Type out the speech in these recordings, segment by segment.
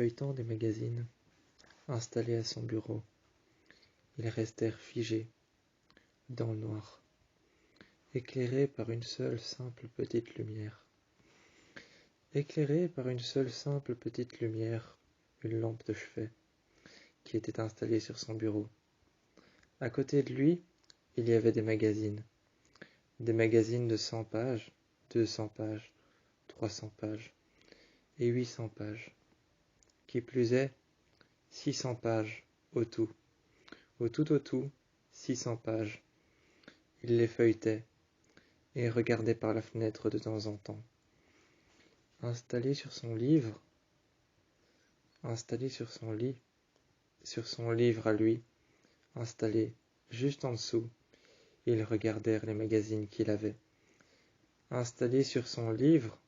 Feuilletant des magazines, installés à son bureau, ils restèrent figés, dans le noir, éclairés par une seule simple petite lumière. Éclairés par une seule simple petite lumière, une lampe de chevet, qui était installée sur son bureau. À côté de lui, il y avait des magazines de 100 pages, 200 pages, 300 pages et 800 pages. Qui plus est, 600 pages au tout. Au tout, 600 pages. Il les feuilletait et regardait par la fenêtre de temps en temps. Installé sur son livre à lui, installé juste en dessous, ils regardèrent les magazines qu'il avait. Installé sur son livre,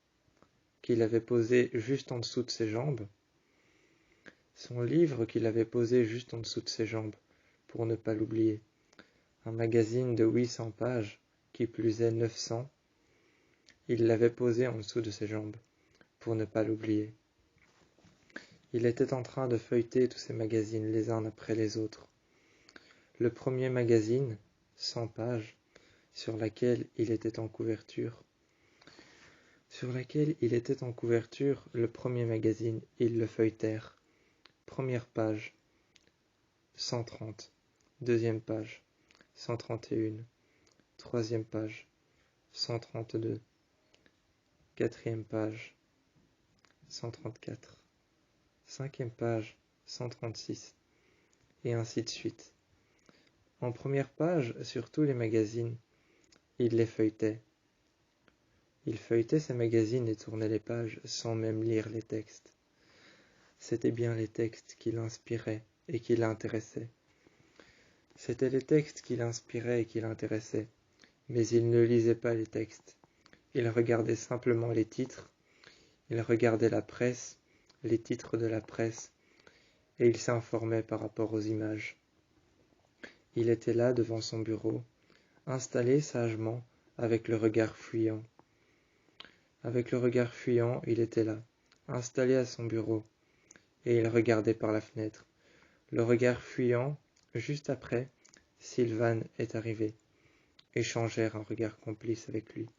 qu'il avait posé juste en dessous de ses jambes, pour ne pas l'oublier. Un magazine de 800 pages, qui plus est 900, il l'avait posé en dessous de ses jambes, pour ne pas l'oublier. Il était en train de feuilleter tous ces magazines les uns après les autres. Le premier magazine, 100 pages, sur laquelle il était en couverture, le premier magazine, ils le feuilletèrent. Première page, 130. Deuxième page, 131. Troisième page, 132. Quatrième page, 134. Cinquième page, 136. Et ainsi de suite. En première page, sur tous les magazines, il les feuilletait. Il feuilletait ces magazines et tournait les pages sans même lire les textes. C'étaient bien les textes qui l'inspiraient et qui l'intéressaient. Mais il ne lisait pas les textes. Il regardait simplement les titres. Il regardait la presse, les titres de la presse, et il s'informait par rapport aux images. Il était là devant son bureau, installé sagement, avec le regard fuyant. Il était là, installé à son bureau, et il regardait par la fenêtre. Le regard fuyant, juste après, Sylvan est arrivé. Échangèrent un regard complice avec lui.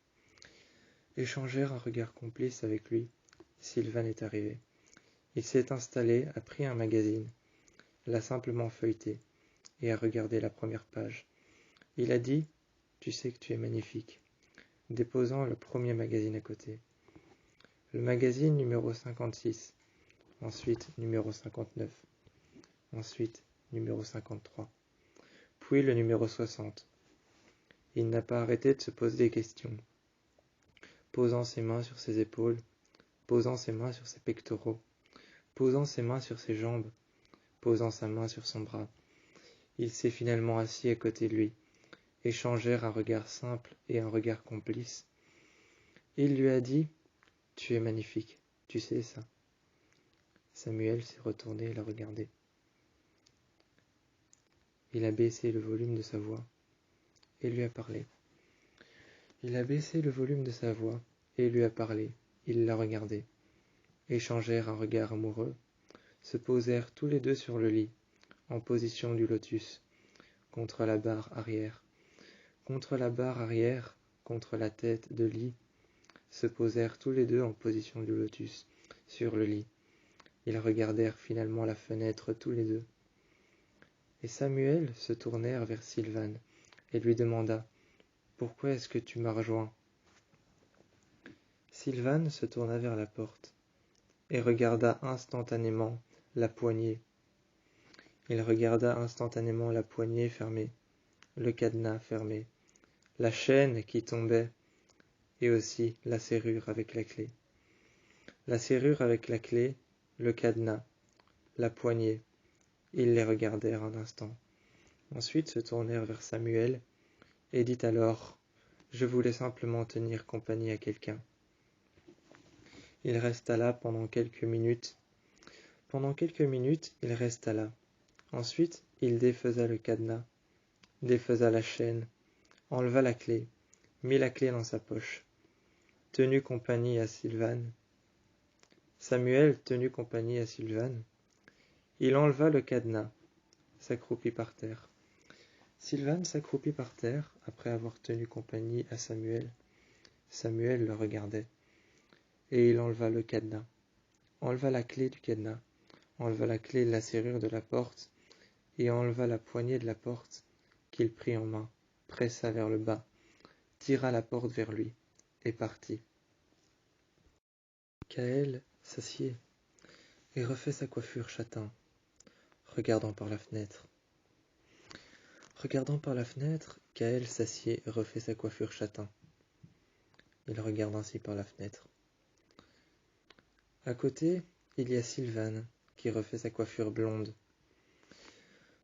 Sylvan est arrivé. Il s'est installé, a pris un magazine, l'a simplement feuilleté, et a regardé la première page. Il a dit « Tu sais que tu es magnifique », déposant le premier magazine à côté. Le magazine numéro 56, ensuite numéro 59, ensuite numéro 53, puis le numéro 60. Il n'a pas arrêté de se poser des questions, posant ses mains sur ses épaules, posant ses mains sur ses pectoraux, posant ses mains sur ses jambes, posant sa main sur son bras. Il s'est finalement assis à côté de lui, échangèrent un regard simple et un regard complice. Il lui a dit « Tu es magnifique, tu sais ça ». Samuel s'est retourné et l'a regardé. Il a baissé le volume de sa voix et lui a parlé. Il l'a regardé. Échangèrent un regard amoureux, se posèrent tous les deux sur le lit, en position du lotus, contre la barre arrière, contre la tête de lit, se posèrent tous les deux en position du lotus, sur le lit. Ils regardèrent finalement la fenêtre tous les deux. Et Samuel se tournèrent vers Sylvan et lui demanda « Pourquoi est-ce que tu m'as rejoint ?» Sylvan se tourna vers la porte et regarda instantanément la poignée. Il regarda instantanément la poignée fermée, le cadenas fermé, la chaîne qui tombait et aussi la serrure avec la clé. Le cadenas, la poignée. Ils les regardèrent un instant. Ensuite se tournèrent vers Samuel et dit alors « Je voulais simplement tenir compagnie à quelqu'un ». Il resta là pendant quelques minutes. Il resta là. Ensuite, il défaisa le cadenas, défaisa la chaîne, enleva la clé, mit la clé dans sa poche. Tenu compagnie à Sylvan. Samuel tenu compagnie à Sylvan. Il enleva le cadenas, s'accroupit par terre. Sylvan s'accroupit par terre après avoir tenu compagnie à Samuel. Samuel le regardait, et il enleva le cadenas, enleva la clé du cadenas, enleva la clé de la serrure de la porte, et enleva la poignée de la porte qu'il prit en main, pressa vers le bas, tira la porte vers lui, et partit. Gaël s'assied et refait sa coiffure châtain, regardant par la fenêtre. Regardant par la fenêtre, Gaël s'assied et refait sa coiffure châtain. Il regarde ainsi par la fenêtre. À côté, il y a Sylvan qui refait sa coiffure blonde.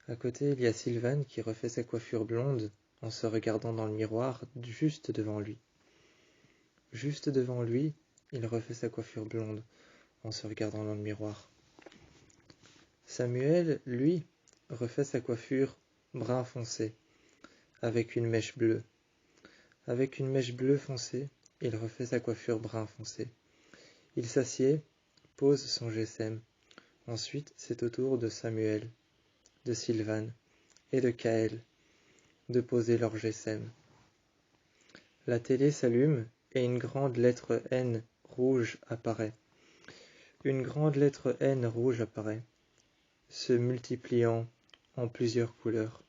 À côté, il y a Sylvan qui refait sa coiffure blonde en se regardant dans le miroir juste devant lui. Juste devant lui, il refait sa coiffure blonde en se regardant dans le miroir. Samuel, lui, refait sa coiffure brun foncé, avec une mèche bleue. Avec une mèche bleue foncée, il refait sa coiffure brun foncé. Il s'assied, pose son GSM. Ensuite, c'est au tour de Samuel, de Sylvan et de Gaël de poser leur GSM. La télé s'allume et une grande lettre N rouge apparaît. Une grande lettre N rouge apparaît, se multipliant en plusieurs couleurs.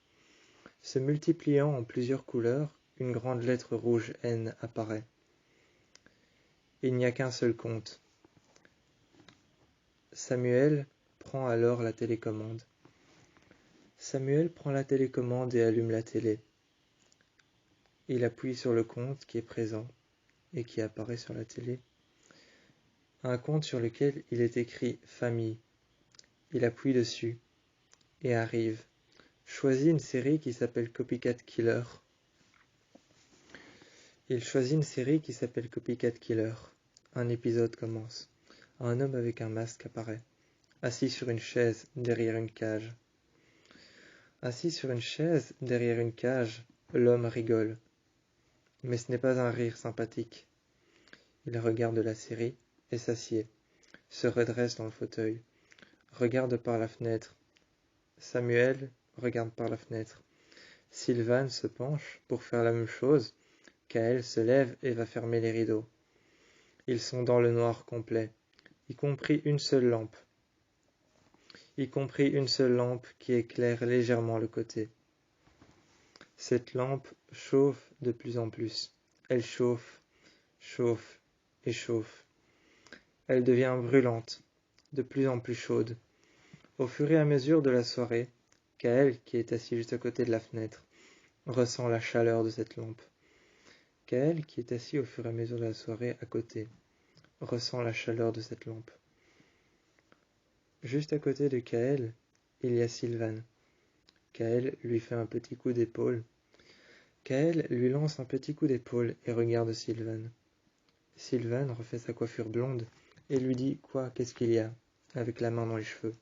Se multipliant en plusieurs couleurs, une grande lettre rouge N apparaît. Il n'y a qu'un seul compte. Samuel prend alors la télécommande. Samuel prend la télécommande et allume la télé. Il appuie sur le compte qui est présent et qui apparaît sur la télé. Un compte sur lequel il est écrit « Famille ». Il appuie dessus et arrive. Choisit une série qui s'appelle Copycat Killer. Il choisit une série qui s'appelle Copycat Killer. Un épisode commence. Un homme avec un masque apparaît, assis sur une chaise derrière une cage. Assis sur une chaise derrière une cage, l'homme rigole. Mais ce n'est pas un rire sympathique. Il regarde la série et s'assied, se redresse dans le fauteuil, regarde par la fenêtre. Samuel regarde par la fenêtre. Sylvan se penche pour faire la même chose. Gaël se lève et va fermer les rideaux. Ils sont dans le noir complet, y compris une seule lampe. Qui éclaire légèrement le côté. Cette lampe chauffe de plus en plus. Elle chauffe, chauffe et chauffe. Elle devient brûlante, de plus en plus chaude. Au fur et à mesure de la soirée, Gaël, qui est assis juste à côté de la fenêtre, ressent la chaleur de cette lampe. Gaël, qui est assis au fur et à mesure de la soirée à côté, ressent la chaleur de cette lampe. Juste à côté de Gaël, il y a Sylvan. Gaël lui fait un petit coup d'épaule. Gaël lui lance un petit coup d'épaule et regarde Sylvan. Sylvan refait sa coiffure blonde et lui dit « Quoi, qu'est-ce qu'il y a ?» avec la main dans les cheveux.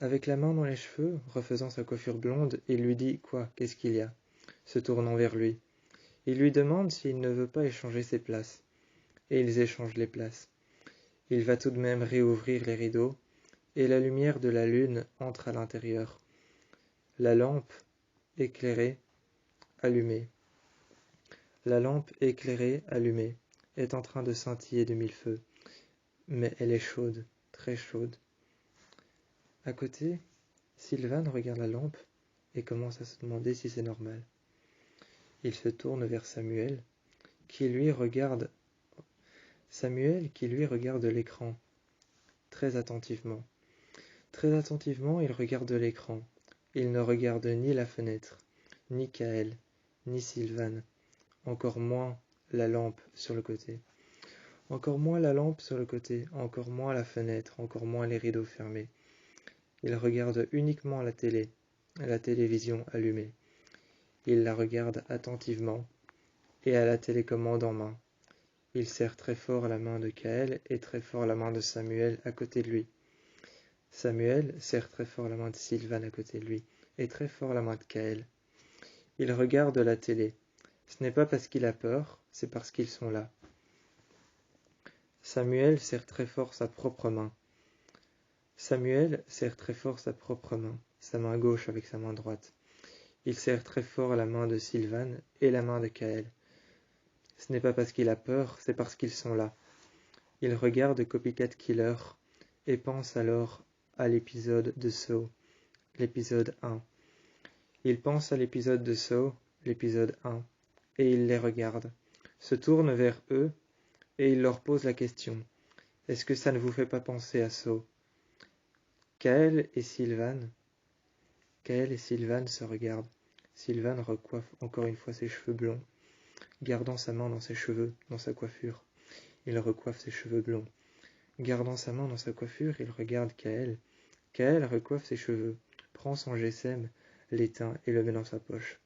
Avec la main dans les cheveux, refaisant sa coiffure blonde, il lui dit « Quoi, qu'est-ce qu'il y a ?» se tournant vers lui. Il lui demande s'il ne veut pas échanger ses places. Et ils échangent les places. Il va tout de même réouvrir les rideaux, et la lumière de la lune entre à l'intérieur. La lampe éclairée, allumée. La lampe éclairée, allumée, est en train de scintiller de mille feux, mais elle est chaude, très chaude. À côté, Sylvan regarde la lampe et commence à se demander si c'est normal. Il se tourne vers Samuel, qui lui regarde l'écran, très attentivement. Très attentivement, il regarde l'écran. Il ne regarde ni la fenêtre, ni Gaël, ni Sylvan, encore moins la lampe sur le côté. Encore moins la lampe sur le côté, encore moins la fenêtre, encore moins les rideaux fermés. Il regarde uniquement la télévision allumée. Il la regarde attentivement et a la télécommande en main. Il serre très fort la main de Gaël et très fort la main de Samuel à côté de lui. Samuel serre très fort la main de Sylvan à côté de lui et très fort la main de Gaël. Il regarde la télé. Ce n'est pas parce qu'il a peur, c'est parce qu'ils sont là. Samuel serre très fort sa propre main. Samuel serre très fort sa propre main, sa main gauche avec sa main droite. Il serre très fort la main de Sylvan et la main de Kaël. Ce n'est pas parce qu'il a peur, c'est parce qu'ils sont là. Il regarde Copycat Killer et pense alors à l'épisode de Saw, l'épisode 1. Il pense à l'épisode de Saw, l'épisode 1, et il les regarde, se tourne vers eux et il leur pose la question. Est-ce que ça ne vous fait pas penser à Saw? Kaël et Sylvan se regardent. Sylvan recoiffe encore une fois ses cheveux blonds, gardant sa main dans ses cheveux, dans sa coiffure. Il recoiffe ses cheveux blonds. Gardant sa main dans sa coiffure, il regarde Kaël. Kaël recoiffe ses cheveux, prend son GSM, l'éteint et le met dans sa poche.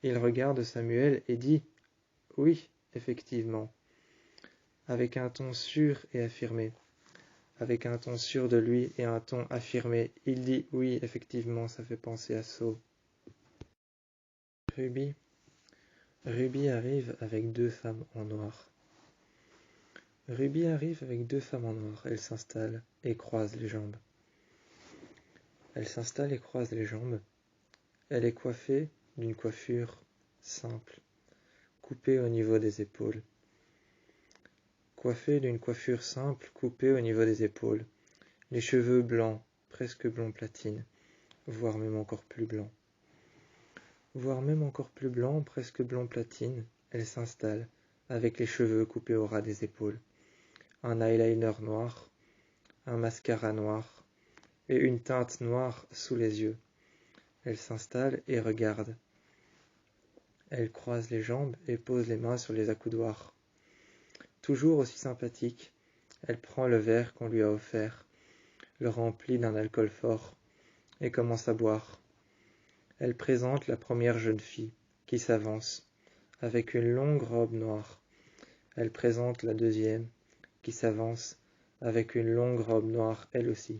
Il regarde Samuel et dit « Oui, effectivement », avec un ton sûr et affirmé. Avec un ton sûr de lui et un ton affirmé, il dit « Oui, effectivement, ça fait penser à Saw ». Ruby arrive avec deux femmes en noir. Ruby arrive avec deux femmes en noir. Elle s'installe et croise les jambes. Elle est coiffée d'une coiffure simple, coupée au niveau des épaules. Les cheveux blancs, presque blond platine, voire même encore plus blanc, presque blond platine. Elle s'installe avec les cheveux coupés au ras des épaules, un eyeliner noir, un mascara noir et une teinte noire sous les yeux. Elle s'installe et regarde. Elle croise les jambes et pose les mains sur les accoudoirs. Toujours aussi sympathique, elle prend le verre qu'on lui a offert, le remplit d'un alcool fort et commence à boire. Elle présente la première jeune fille qui s'avance avec une longue robe noire. Elle présente la deuxième qui s'avance avec une longue robe noire elle aussi.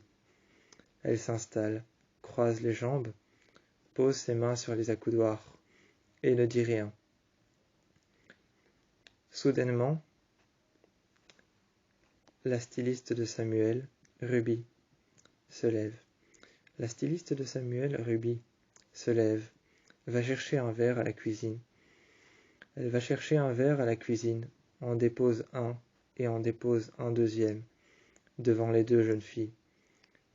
Elle s'installe, croise les jambes, pose ses mains sur les accoudoirs et ne dit rien. Soudainement, la styliste de Samuel, Ruby, se lève. Va chercher un verre à la cuisine. Elle va chercher un verre à la cuisine, en dépose un et en dépose un deuxième, devant les deux jeunes filles.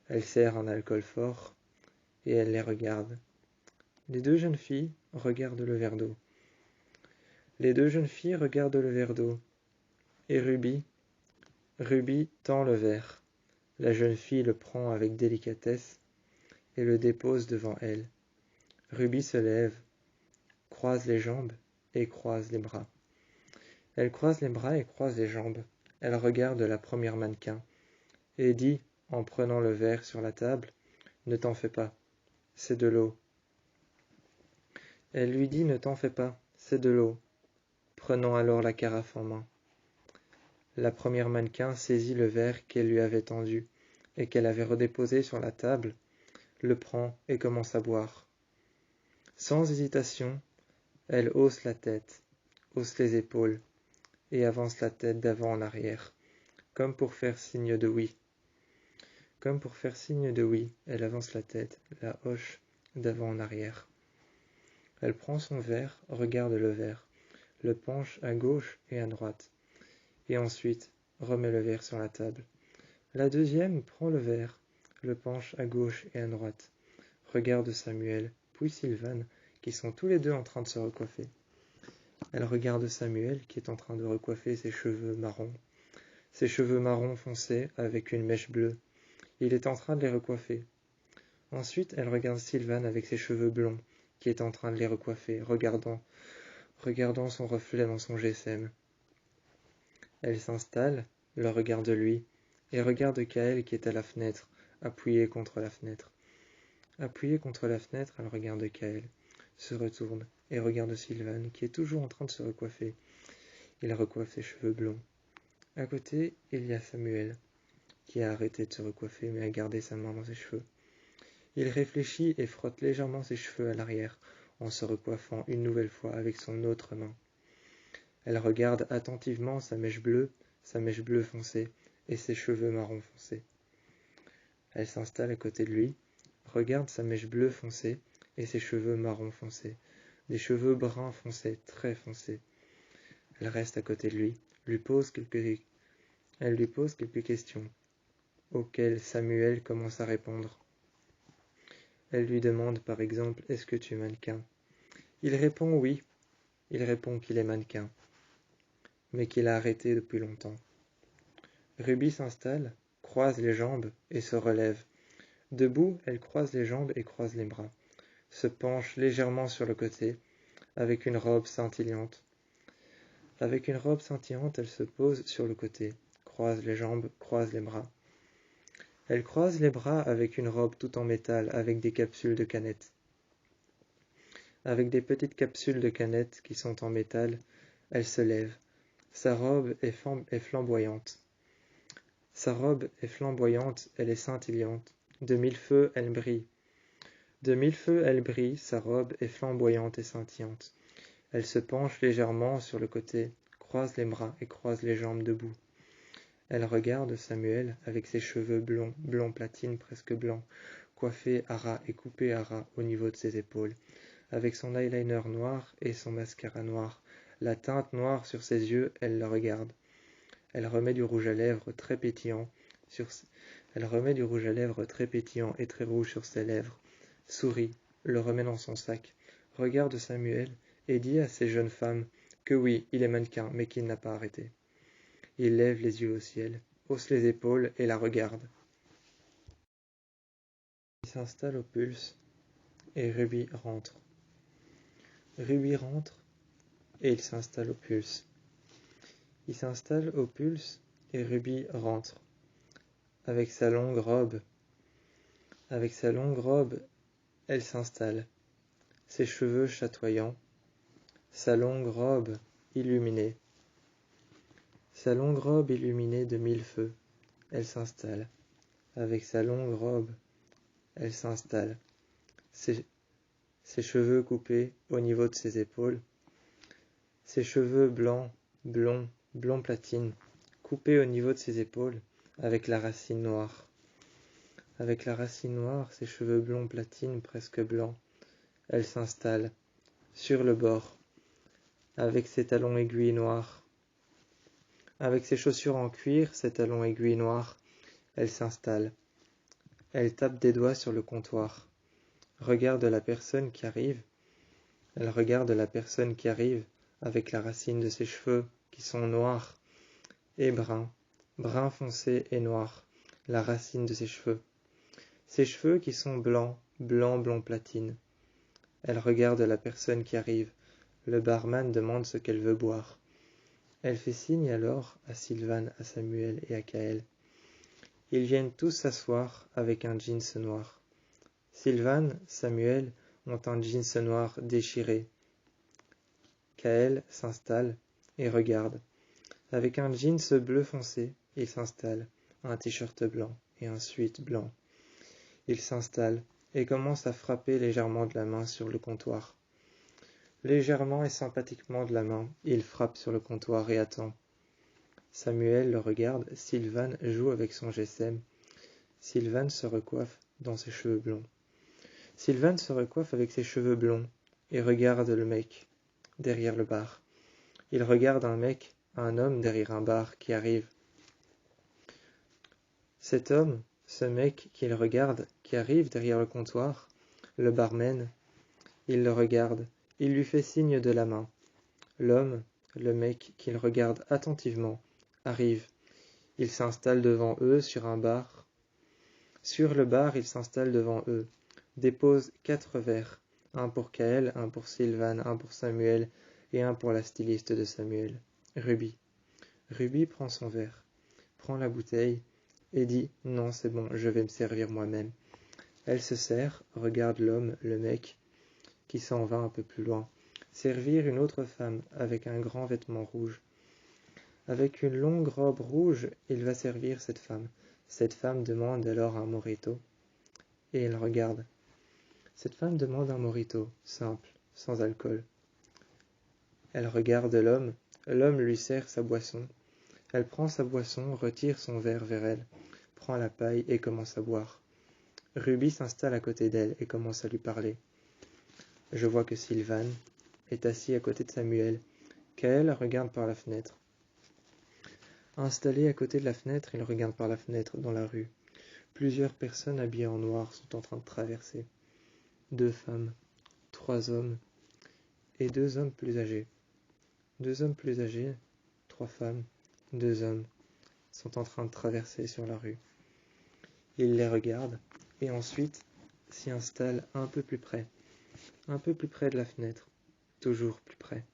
Elle sert un alcool fort et elle les regarde. Les deux jeunes filles regardent le verre d'eau. Et Ruby tend le verre. La jeune fille le prend avec délicatesse et le dépose devant elle. Ruby se lève, croise les jambes et croise les bras. Elle croise les bras et croise les jambes. Elle regarde la première mannequin et dit, en prenant le verre sur la table, « Ne t'en fais pas, c'est de l'eau. » Elle lui dit « Ne t'en fais pas, c'est de l'eau », prenant alors la carafe en main. La première mannequin saisit le verre qu'elle lui avait tendu et qu'elle avait redéposé sur la table, le prend et commence à boire. Sans hésitation, elle hausse la tête, hausse les épaules et avance la tête d'avant en arrière, comme pour faire signe de oui. Elle avance la tête, la hoche d'avant en arrière. Elle prend son verre, regarde le verre, le penche à gauche et à droite, et ensuite remet le verre sur la table. La deuxième prend le verre, le penche à gauche et à droite, regarde Samuel, puis Sylvan, qui sont tous les deux en train de se recoiffer. Elle regarde Samuel, qui est en train de recoiffer ses cheveux marrons foncés avec une mèche bleue. Il est en train de les recoiffer. Ensuite, elle regarde Sylvan avec ses cheveux blonds, qui est en train de les recoiffer, regardant son reflet dans son GSM. Elle s'installe, le regarde lui, et regarde Kaël qui est à la fenêtre, appuyée contre la fenêtre. Elle regarde Kaël, se retourne et regarde Sylvan qui est toujours en train de se recoiffer. Il recoiffe ses cheveux blonds. À côté, il y a Samuel, qui a arrêté de se recoiffer mais a gardé sa main dans ses cheveux. Il réfléchit et frotte légèrement ses cheveux à l'arrière, en se recoiffant une nouvelle fois avec son autre main. Elle regarde attentivement sa mèche bleue, sa mèche bleue foncée et ses cheveux marron foncé. Elle s'installe à côté de lui, regarde sa mèche bleue foncée et ses cheveux marron foncé, des cheveux bruns foncés, très foncés. Elle reste à côté de lui, elle lui pose quelques questions, auxquelles Samuel commence à répondre. Elle lui demande par exemple « Est-ce que tu es mannequin ?» Il répond oui, il répond qu'il est mannequin, mais qu'il a arrêté depuis longtemps. Ruby s'installe, croise les jambes et se relève. Debout, elle croise les jambes et croise les bras, se penche légèrement sur le côté, avec une robe scintillante. Avec une robe scintillante, elle se pose sur le côté, croise les jambes, croise les bras. Elle croise les bras avec une robe tout en métal, avec des capsules de canettes. Avec des petites capsules de canettes qui sont en métal, elle se lève. Sa robe est flamboyante. Sa robe est flamboyante, elle est scintillante. De mille feux, elle brille. De mille feux, elle brille, sa robe est flamboyante et scintillante. Elle se penche légèrement sur le côté, croise les bras et croise les jambes debout. Elle regarde Samuel avec ses cheveux blond platine presque blanc, coiffés à ras et coupés à ras au niveau de ses épaules, avec son eyeliner noir et son mascara noir, la teinte noire sur ses yeux, elle le regarde. Elle remet du rouge à lèvres très pétillant et très rouge sur ses lèvres, sourit, le remet dans son sac, regarde Samuel et dit à ces jeunes femmes que oui, il est mannequin, mais qu'il n'a pas arrêté. Il lève les yeux au ciel, hausse les épaules et la regarde. Il s'installe au pulse et Ruby rentre. Ruby rentre et il s'installe au pulse. Il s'installe au pulse et Ruby rentre. Avec sa longue robe, elle s'installe. Ses cheveux chatoyants, sa longue robe illuminée. Sa longue robe illuminée de mille feux, elle s'installe. Avec sa longue robe, elle s'installe. Ses cheveux coupés au niveau de ses épaules, ses cheveux blond platine, coupés au niveau de ses épaules, avec la racine noire. Avec la racine noire, ses cheveux blond platine presque blancs, elle s'installe, sur le bord, avec ses talons aiguilles noirs. Avec ses chaussures en cuir, ses talons aiguilles noirs, elle s'installe. Elle tape des doigts sur le comptoir. Regarde la personne qui arrive. Elle regarde la personne qui arrive avec la racine de ses cheveux qui sont noirs et bruns, brun foncé et noir, la racine de ses cheveux. Ses cheveux qui sont blond platine. Elle regarde la personne qui arrive. Le barman demande ce qu'elle veut boire. Elle fait signe alors à Sylvan, à Samuel et à Kael. Ils viennent tous s'asseoir avec un jeans noir. Sylvan, Samuel ont un jeans noir déchiré. Kael s'installe et regarde. Avec un jeans bleu foncé, il s'installe, un t-shirt blanc et un sweat blanc. Il s'installe et commence à frapper légèrement de la main sur le comptoir. Légèrement et sympathiquement de la main, il frappe sur le comptoir et attend. Samuel le regarde, Sylvan joue avec son GSM. Sylvan se recoiffe dans ses cheveux blonds. Sylvan se recoiffe avec ses cheveux blonds et regarde le mec derrière le bar. Il regarde un homme derrière un bar qui arrive. Cet homme, ce mec qu'il regarde, qui arrive derrière le comptoir, le barman, il le regarde, il lui fait signe de la main. L'homme, le mec qu'il regarde attentivement, arrive. Il s'installe devant eux sur un bar. Sur le bar, il s'installe devant eux, dépose 4 verres, un pour Kael, un pour Sylvan, un pour Samuel et un pour la styliste de Samuel, Ruby. Ruby prend son verre, prend la bouteille et dit « Non, c'est bon, je vais me servir moi-même ». Elle se sert, regarde l'homme, le mec, qui s'en va un peu plus loin, servir une autre femme avec un grand vêtement rouge. Avec une longue robe rouge, il va servir cette femme. Cette femme demande alors un mojito, et elle regarde. Cette femme demande un mojito, simple, sans alcool. Elle regarde l'homme lui sert sa boisson. Elle prend sa boisson, retire son verre vers elle, prend la paille et commence à boire. Ruby s'installe à côté d'elle et commence à lui parler. Je vois que Sylvan est assis à côté de Samuel, qu'elle regarde par la fenêtre. Installé à côté de la fenêtre, il regarde par la fenêtre dans la rue. Plusieurs personnes habillées en noir sont en train de traverser. 2 femmes, 3 hommes et 2 hommes plus âgés. 2 hommes plus âgés, 3 femmes, 2 hommes sont en train de traverser sur la rue. Il les regarde et ensuite s'y installe un peu plus près de la fenêtre, toujours plus près,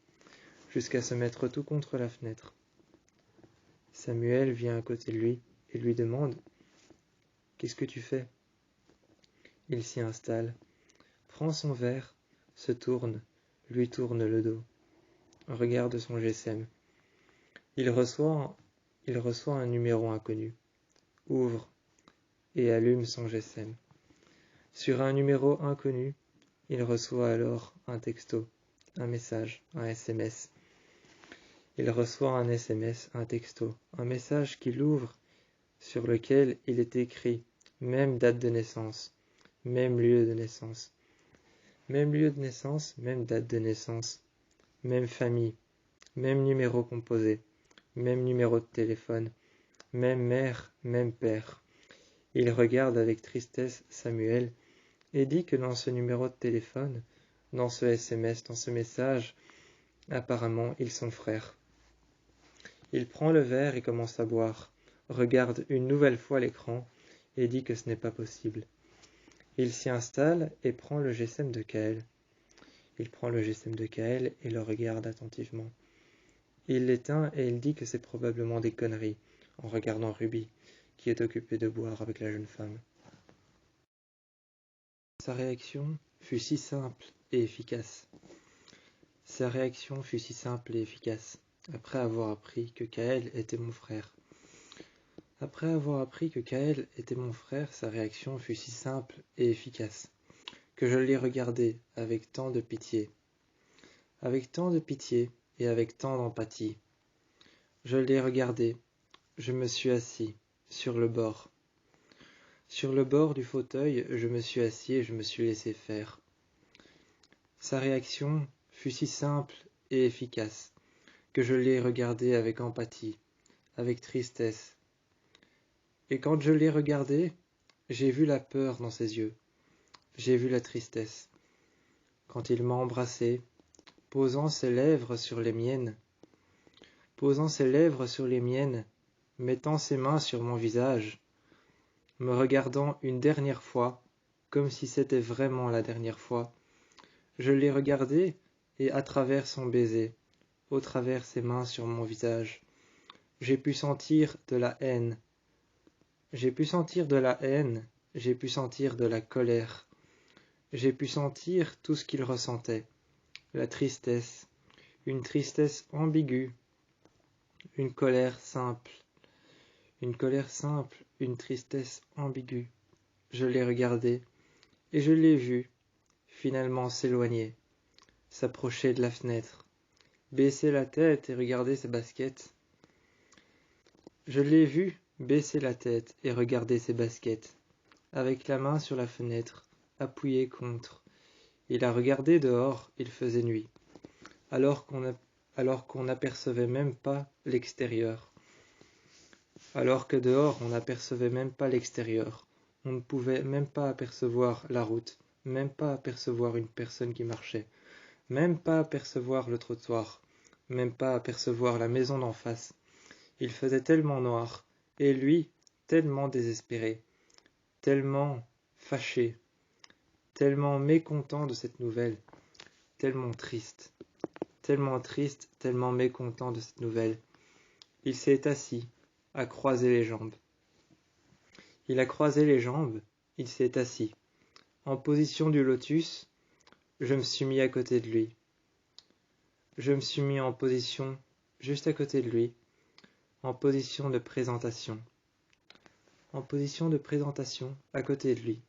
jusqu'à se mettre tout contre la fenêtre. Samuel vient à côté de lui et lui demande « Qu'est-ce que tu fais ?» Il s'y installe, prend son verre, se tourne, lui tourne le dos, regarde son GSM. Il reçoit un numéro inconnu, ouvre et allume son GSM. Sur un numéro inconnu, il reçoit alors un texto, un message, un SMS. Il reçoit un SMS, un texto, un message qu'il ouvre sur lequel il est écrit même date de naissance, même lieu de naissance. Même lieu de naissance, même date de naissance, même famille, même numéro composé, même numéro de téléphone, même mère, même père. Il regarde avec tristesse Samuel et dit que dans ce numéro de téléphone, dans ce SMS, dans ce message, apparemment ils sont frères. Il prend le verre et commence à boire, regarde une nouvelle fois l'écran et dit que ce n'est pas possible. Il s'y installe et prend le GSM de Kael. Il prend le GSM de Kael et le regarde attentivement. Il l'éteint et il dit que c'est probablement des conneries, en regardant Ruby, qui est occupée de boire avec la jeune femme. Sa réaction fut si simple et efficace. Sa réaction fut si simple et efficace, après avoir appris que Kael était mon frère. Après avoir appris que Kael était mon frère, sa réaction fut si simple et efficace, que je l'ai regardé avec tant de pitié. Avec tant de pitié et avec tant d'empathie. Je l'ai regardé, je me suis assis, sur le bord. Sur le bord du fauteuil, je me suis assis et je me suis laissé faire. Sa réaction fut si simple et efficace, que je l'ai regardé avec empathie, avec tristesse. Et quand je l'ai regardé, j'ai vu la peur dans ses yeux, j'ai vu la tristesse. Quand il m'a embrassé, posant ses lèvres sur les miennes, mettant ses mains sur mon visage, me regardant une dernière fois, comme si c'était vraiment la dernière fois, je l'ai regardé et à travers son baiser, au travers ses mains sur mon visage, j'ai pu sentir de la haine. J'ai pu sentir de la haine, j'ai pu sentir de la colère. J'ai pu sentir tout ce qu'il ressentait, la tristesse, une tristesse ambiguë, une colère simple, une tristesse ambiguë. Je l'ai regardé et je l'ai vu, finalement s'éloigner, s'approcher de la fenêtre, baisser la tête et regarder ses baskets. Je l'ai vu baisser la tête et regarder ses baskets, avec la main sur la fenêtre, appuyée contre. Il a regardé dehors, il faisait nuit, alors qu'on n'apercevait même pas l'extérieur. Alors que dehors, on n'apercevait même pas l'extérieur. On ne pouvait même pas apercevoir la route, même pas apercevoir une personne qui marchait, même pas apercevoir le trottoir, même pas apercevoir la maison d'en face. Il faisait tellement noir, et lui, tellement désespéré, tellement fâché, tellement mécontent de cette nouvelle, tellement triste, tellement mécontent de cette nouvelle. Il s'est assis, a croisé les jambes. Il a croisé les jambes, il s'est assis. En position du lotus, je me suis mis à côté de lui. Je me suis mis en position juste à côté de lui, en position de présentation. En position de présentation à côté de lui,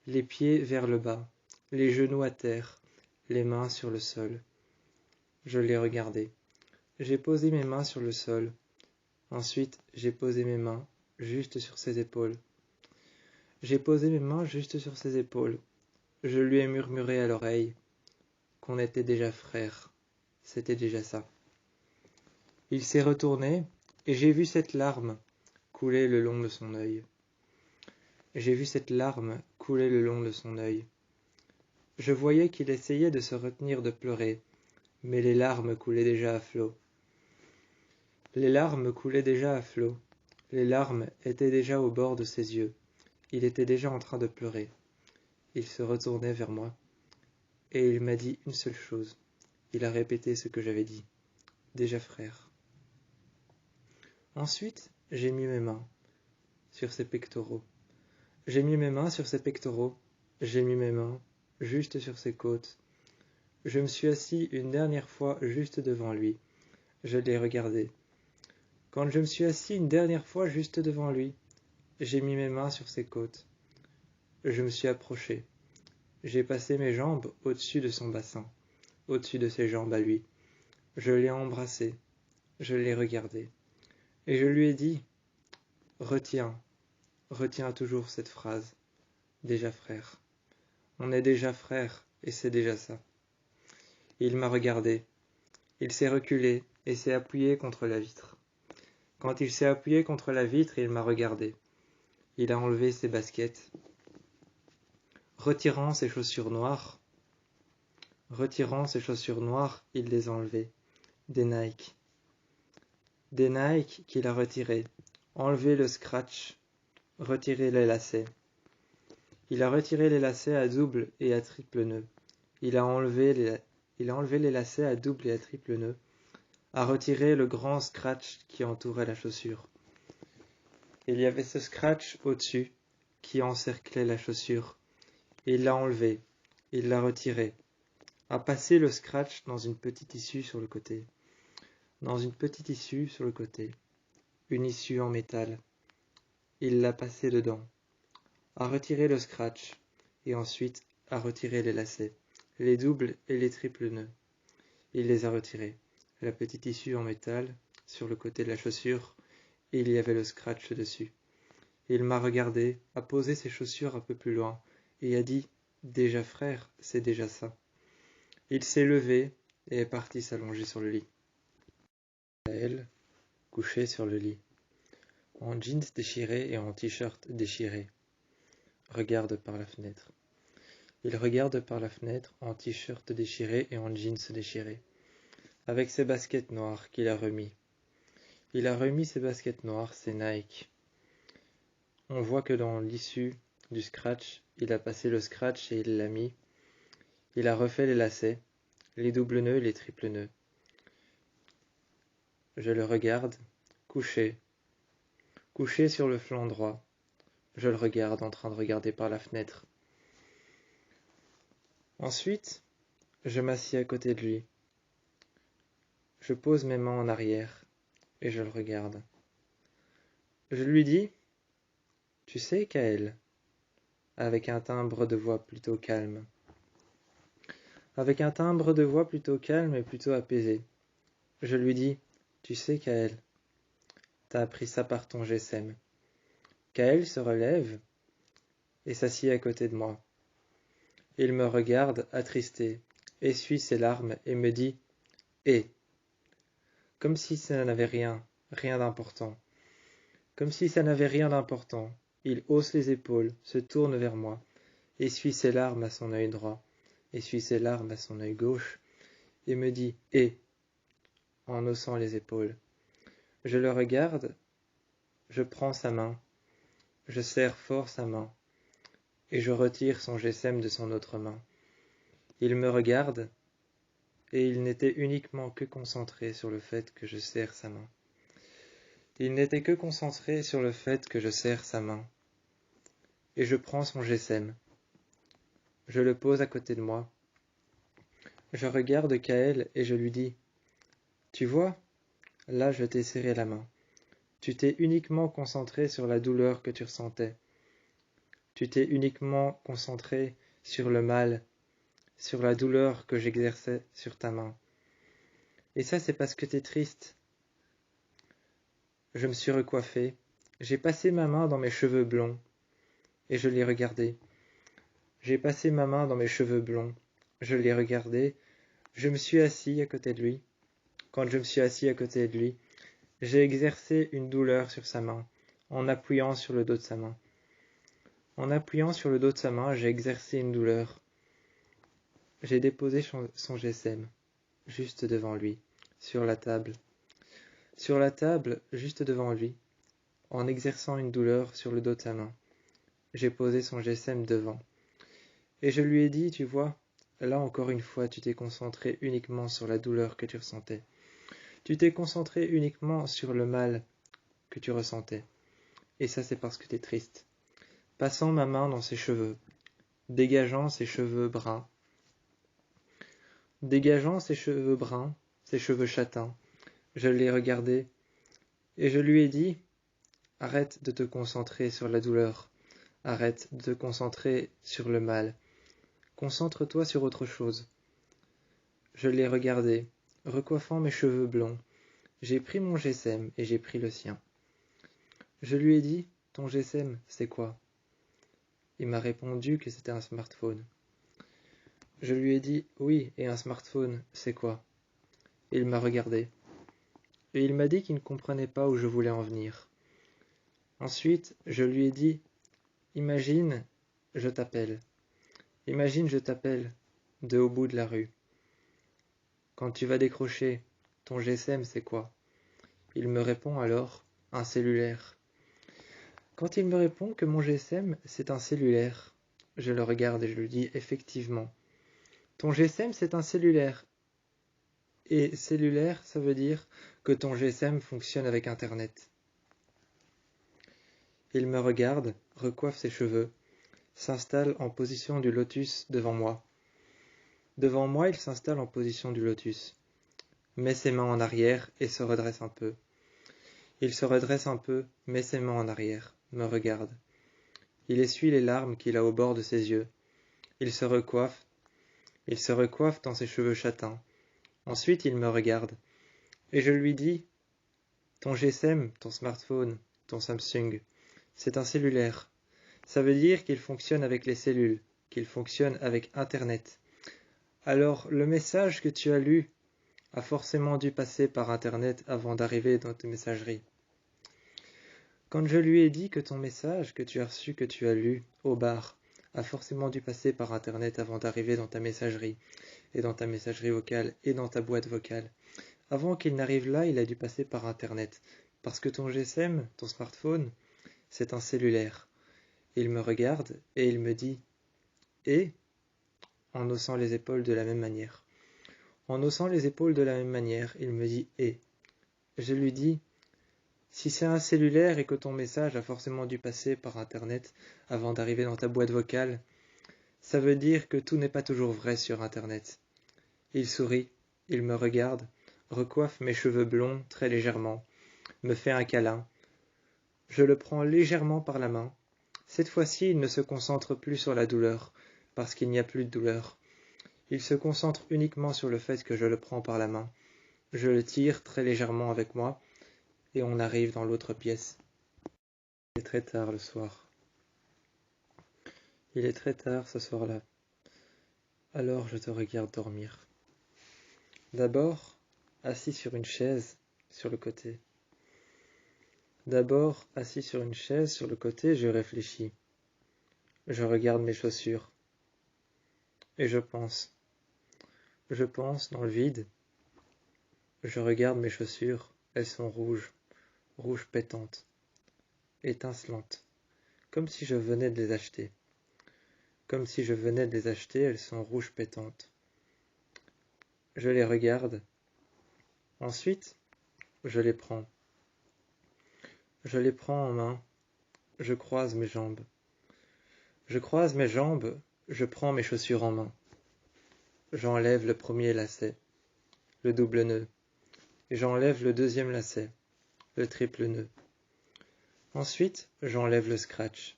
les pieds vers le bas, les genoux à terre, les mains sur le sol. Je l'ai regardé. J'ai posé mes mains sur le sol. Ensuite, j'ai posé mes mains juste sur ses épaules. J'ai posé mes mains juste sur ses épaules. Je lui ai murmuré à l'oreille qu'on était déjà frères. C'était déjà ça. Il s'est retourné et j'ai vu cette larme couler le long de son œil. J'ai vu cette larme couler le long de son œil. Je voyais qu'il essayait de se retenir de pleurer, mais les larmes coulaient déjà à flot. Les larmes coulaient déjà à flot. Les larmes étaient déjà au bord de ses yeux. Il était déjà en train de pleurer. Il se retournait vers moi, et il m'a dit une seule chose. Il a répété ce que j'avais dit. Déjà frère. Ensuite, j'ai mis mes mains sur ses pectoraux. J'ai mis mes mains sur ses pectoraux. J'ai mis mes mains juste sur ses côtes. Je me suis assis une dernière fois juste devant lui. Je l'ai regardé. Quand je me suis assis une dernière fois juste devant lui, j'ai mis mes mains sur ses côtes. Je me suis approché. J'ai passé mes jambes au-dessus de son bassin, au-dessus de ses jambes à lui. Je l'ai embrassé. Je l'ai regardé. Et je lui ai dit, retiens, retiens toujours cette phrase. Déjà frère. On est déjà frères, et c'est déjà ça. Il m'a regardé. Il s'est reculé et s'est appuyé contre la vitre. Quand il s'est appuyé contre la vitre, il m'a regardé. Il a enlevé ses baskets. Retirant ses chaussures noires, il les a enlevées. Des Nike. Des Nike qu'il a retirées. Enlevé le scratch. Retiré les lacets. Il a retiré les lacets à double et à triple nœud. Il a enlevé les lacets à double et à triple nœud. A retiré le grand scratch qui entourait la chaussure. Il y avait ce scratch au-dessus qui encerclait la chaussure. Il l'a enlevé, il l'a retiré, a passé le scratch dans une petite issue sur le côté. Une issue en métal. Il l'a passé dedans, a retiré le scratch, et ensuite a retiré les lacets, les doubles et les triples nœuds. Il les a retirés. La petite issue en métal, sur le côté de la chaussure, et il y avait le scratch dessus. Il m'a regardé, a posé ses chaussures un peu plus loin, et a dit « Déjà frère, c'est déjà ça ». Il s'est levé et est parti s'allonger sur le lit. Elle, couchée sur le lit, en jeans déchirés et en t-shirt déchiré, regarde par la fenêtre. Il regarde par la fenêtre en t-shirt déchiré et en jeans déchirés, avec ses baskets noires qu'il a remis. Il a remis ses baskets noires, ses Nike. On voit que dans l'issue du scratch, il a passé le scratch et il l'a mis. Il a refait les lacets, les doubles nœuds et les triples nœuds. Je le regarde, couché sur le flanc droit. Je le regarde en train de regarder par la fenêtre. Ensuite, je m'assieds à côté de lui. Je pose mes mains en arrière et je le regarde. Je lui dis, tu sais, Kaël, avec un timbre de voix plutôt calme. Avec un timbre de voix plutôt calme et plutôt apaisé. Je lui dis, tu sais, Kaël, t'as appris ça par ton GSM. Kaël se relève et s'assied à côté de moi. Il me regarde, attristé, essuie ses larmes et me dit « Eh !» Comme si ça n'avait rien d'important. Comme si ça n'avait rien d'important. Il hausse les épaules, se tourne vers moi, essuie ses larmes à son œil droit, essuie ses larmes à son œil gauche, et me dit « Eh !» en haussant les épaules. Je le regarde, je prends sa main, je serre fort sa main, et je retire son GSM de son autre main. Il me regarde, et il n'était uniquement que concentré sur le fait que je serre sa main. Il n'était que concentré sur le fait que je serre sa main. Et je prends son GSM. Je le pose à côté de moi. Je regarde Kaël et je lui dis « Tu vois, là je t'ai serré la main. Tu t'es uniquement concentré sur la douleur que tu ressentais. Tu t'es uniquement concentré sur le mal, sur la douleur que j'exerçais sur ta main. Et ça c'est parce que t'es triste. Je me suis recoiffé. J'ai passé ma main dans mes cheveux blonds et je l'ai regardé. J'ai passé ma main dans mes cheveux blonds. Je l'ai regardé. Je me suis assis à côté de lui. Quand je me suis assis à côté de lui, j'ai exercé une douleur sur sa main, en appuyant sur le dos de sa main. En appuyant sur le dos de sa main, j'ai exercé une douleur. J'ai déposé son GSM, juste devant lui, sur la table. Sur la table, juste devant lui, en exerçant une douleur sur le dos de sa main. J'ai posé son GSM devant. Et je lui ai dit, tu vois, là encore une fois, tu t'es concentré uniquement sur la douleur que tu ressentais. Tu t'es concentré uniquement sur le mal que tu ressentais. Et ça, c'est parce que tu es triste. Passant ma main dans ses cheveux, dégageant ses cheveux bruns, ses cheveux châtains, je l'ai regardé et je lui ai dit, arrête de te concentrer sur la douleur, arrête de te concentrer sur le mal, concentre-toi sur autre chose. Je l'ai regardé, recoiffant mes cheveux blonds, j'ai pris mon GSM et j'ai pris le sien. Je lui ai dit, ton GSM, c'est quoi? Il m'a répondu que c'était un smartphone. Je lui ai dit, oui, et un smartphone, c'est quoi? Il m'a regardé. Et il m'a dit qu'il ne comprenait pas où je voulais en venir. Ensuite, je lui ai dit, imagine, je t'appelle. Imagine, je t'appelle, de au bout de la rue. Quand tu vas décrocher, ton GSM, c'est quoi? Il me répond alors, un cellulaire. Quand il me répond que mon GSM, c'est un cellulaire, je le regarde et je lui dis, effectivement. Ton GSM, c'est un cellulaire. Et cellulaire, ça veut dire que ton GSM fonctionne avec Internet. Il me regarde, recoiffe ses cheveux, s'installe en position du lotus devant moi. Devant moi, il s'installe en position du lotus, met ses mains en arrière et se redresse un peu. Il se redresse un peu, met ses mains en arrière, me regarde. Il essuie les larmes qu'il a au bord de ses yeux. Il se recoiffe dans ses cheveux châtains. Ensuite, il me regarde. Et je lui dis, ton GSM, ton smartphone, ton Samsung, c'est un cellulaire. Ça veut dire qu'il fonctionne avec les cellules, qu'il fonctionne avec Internet. Alors, le message que tu as lu a forcément dû passer par Internet avant d'arriver dans tes messageries. Quand je lui ai dit que ton message que tu as reçu, que tu as lu au bar, a forcément dû passer par Internet avant d'arriver dans ta messagerie, et dans ta messagerie vocale, et dans ta boîte vocale. Avant qu'il n'arrive là, il a dû passer par Internet, parce que ton GSM, ton smartphone, c'est un cellulaire. Il me regarde et il me dit « Et ?» en haussant les épaules de la même manière. En haussant les épaules de la même manière, il me dit « Et ?» Je lui dis « Si c'est un cellulaire et que ton message a forcément dû passer par Internet avant d'arriver dans ta boîte vocale, ça veut dire que tout n'est pas toujours vrai sur Internet. » Il sourit, il me regarde, recoiffe mes cheveux blonds très légèrement, me fait un câlin. Je le prends légèrement par la main. Cette fois-ci, il ne se concentre plus sur la douleur, parce qu'il n'y a plus de douleur. Il se concentre uniquement sur le fait que je le prends par la main. Je le tire très légèrement avec moi, et on arrive dans l'autre pièce. Il est très tard le soir. Il est très tard ce soir-là. Alors je te regarde dormir. D'abord, assis sur une chaise, sur le côté. D'abord, assis sur une chaise, sur le côté, je réfléchis. Je regarde mes chaussures. Et je pense. Je pense dans le vide. Je regarde mes chaussures. Elles sont rouges. Rouges pétantes. Étincelantes. Comme si je venais de les acheter. Comme si je venais de les acheter, elles sont rouges pétantes. Je les regarde. Ensuite, je les prends. Je les prends en main. Je croise mes jambes. Je croise mes jambes. Je prends mes chaussures en main. J'enlève le premier lacet, le double nœud, et j'enlève le deuxième lacet, le triple nœud. Ensuite, j'enlève le scratch.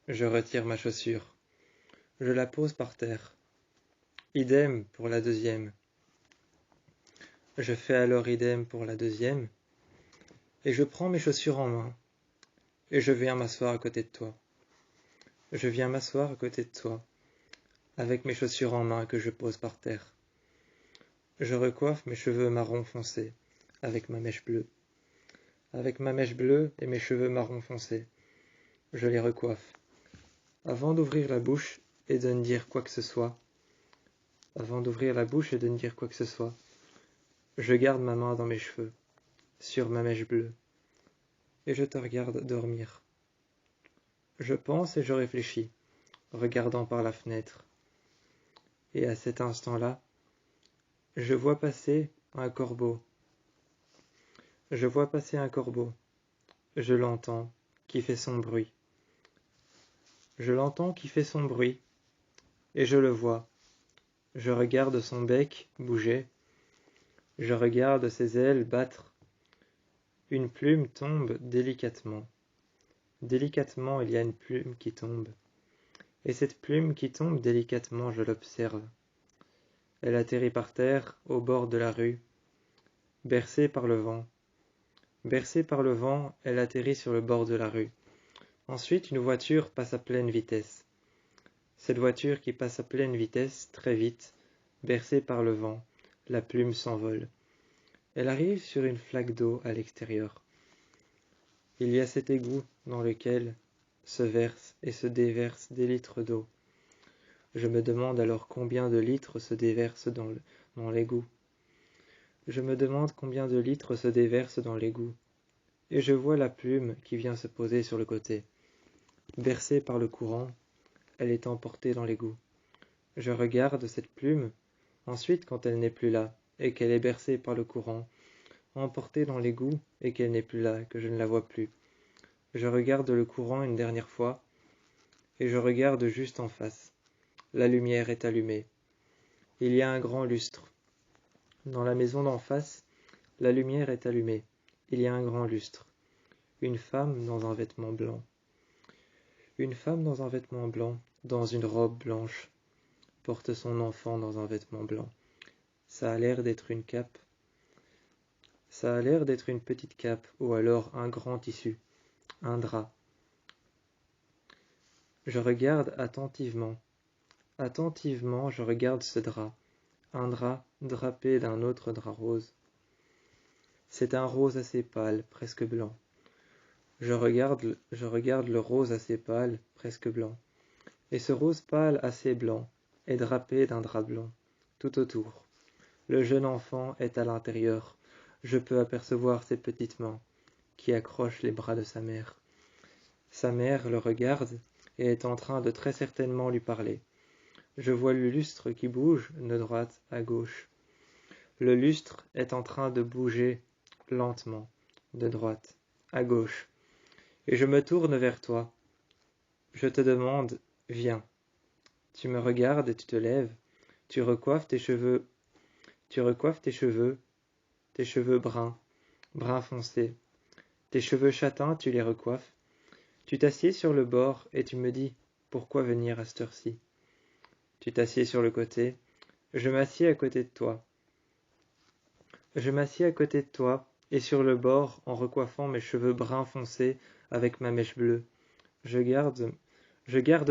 Je retire ma chaussure. Je la pose par terre. Idem pour la deuxième. Je fais alors idem pour la deuxième, Et je prends mes chaussures en main, et je viens m'asseoir à côté de toi. Je viens m'asseoir à côté de toi, avec mes chaussures en main que je pose par terre. Je recoiffe mes cheveux marron foncé, avec ma mèche bleue. Avec ma mèche bleue et mes cheveux marron foncé, je les recoiffe. Avant d'ouvrir la bouche et de ne dire quoi que ce soit, je garde ma main dans mes cheveux, sur ma mèche bleue, et je te regarde dormir. Je pense et je réfléchis, regardant par la fenêtre. Et à cet instant-là, je vois passer un corbeau. Je l'entends, qui fait son bruit. Et je le vois. Je regarde son bec bouger. Je regarde ses ailes battre. Une plume tombe délicatement. Délicatement, il y a une plume qui tombe. Et cette plume qui tombe délicatement, je l'observe. Elle atterrit par terre, au bord de la rue, bercée par le vent. Bercée par le vent, elle atterrit sur le bord de la rue. Ensuite, une voiture passe à pleine vitesse. Cette voiture qui passe à pleine vitesse, très vite, bercée par le vent, la plume s'envole. Elle arrive sur une flaque d'eau à l'extérieur. Il y a cet égout dans lequel se versent et se déversent des litres d'eau. Je me demande alors combien de litres se déversent dans l'égout. Et je vois la plume qui vient se poser sur le côté. Bercée par le courant, elle est emportée dans l'égout. Je regarde cette plume, ensuite quand elle n'est plus là, et qu'elle est bercée par le courant, emportée dans l'égout, et qu'elle n'est plus là, que je ne la vois plus. Je regarde le courant une dernière fois, et je regarde juste en face. La lumière est allumée. Il y a un grand lustre. Dans la maison d'en face, la lumière est allumée. Il y a un grand lustre. Une femme dans un vêtement blanc. Dans une robe blanche, porte son enfant dans un vêtement blanc. Ça a l'air d'être une cape. Ça a l'air d'être une petite cape, ou alors un grand tissu, un drap. Je regarde attentivement. Attentivement, je regarde ce drap. Un drap drapé d'un autre drap rose. C'est un rose assez pâle, presque blanc. Je regarde le rose assez pâle, presque blanc. Et ce rose pâle assez blanc est drapé d'un drap blanc, tout autour. Le jeune enfant est à l'intérieur. Je peux apercevoir ses petites mains qui accrochent les bras de sa mère. Sa mère le regarde et est en train de très certainement lui parler. Je vois le lustre qui bouge de droite à gauche. Le lustre est en train de bouger lentement, de droite à gauche. Et je me tourne vers toi. Je te demande, viens. Tu me regardes et tu te lèves. Tu recoiffes tes cheveux bruns foncés. Tes cheveux châtains, tu les recoiffes. Tu t'assieds sur le bord et tu me dis, pourquoi venir à cette heure-ci? Tu t'assieds sur le côté. Je m'assieds à côté de toi. Et sur le bord, en recoiffant mes cheveux bruns foncés avec ma mèche bleue. Je garde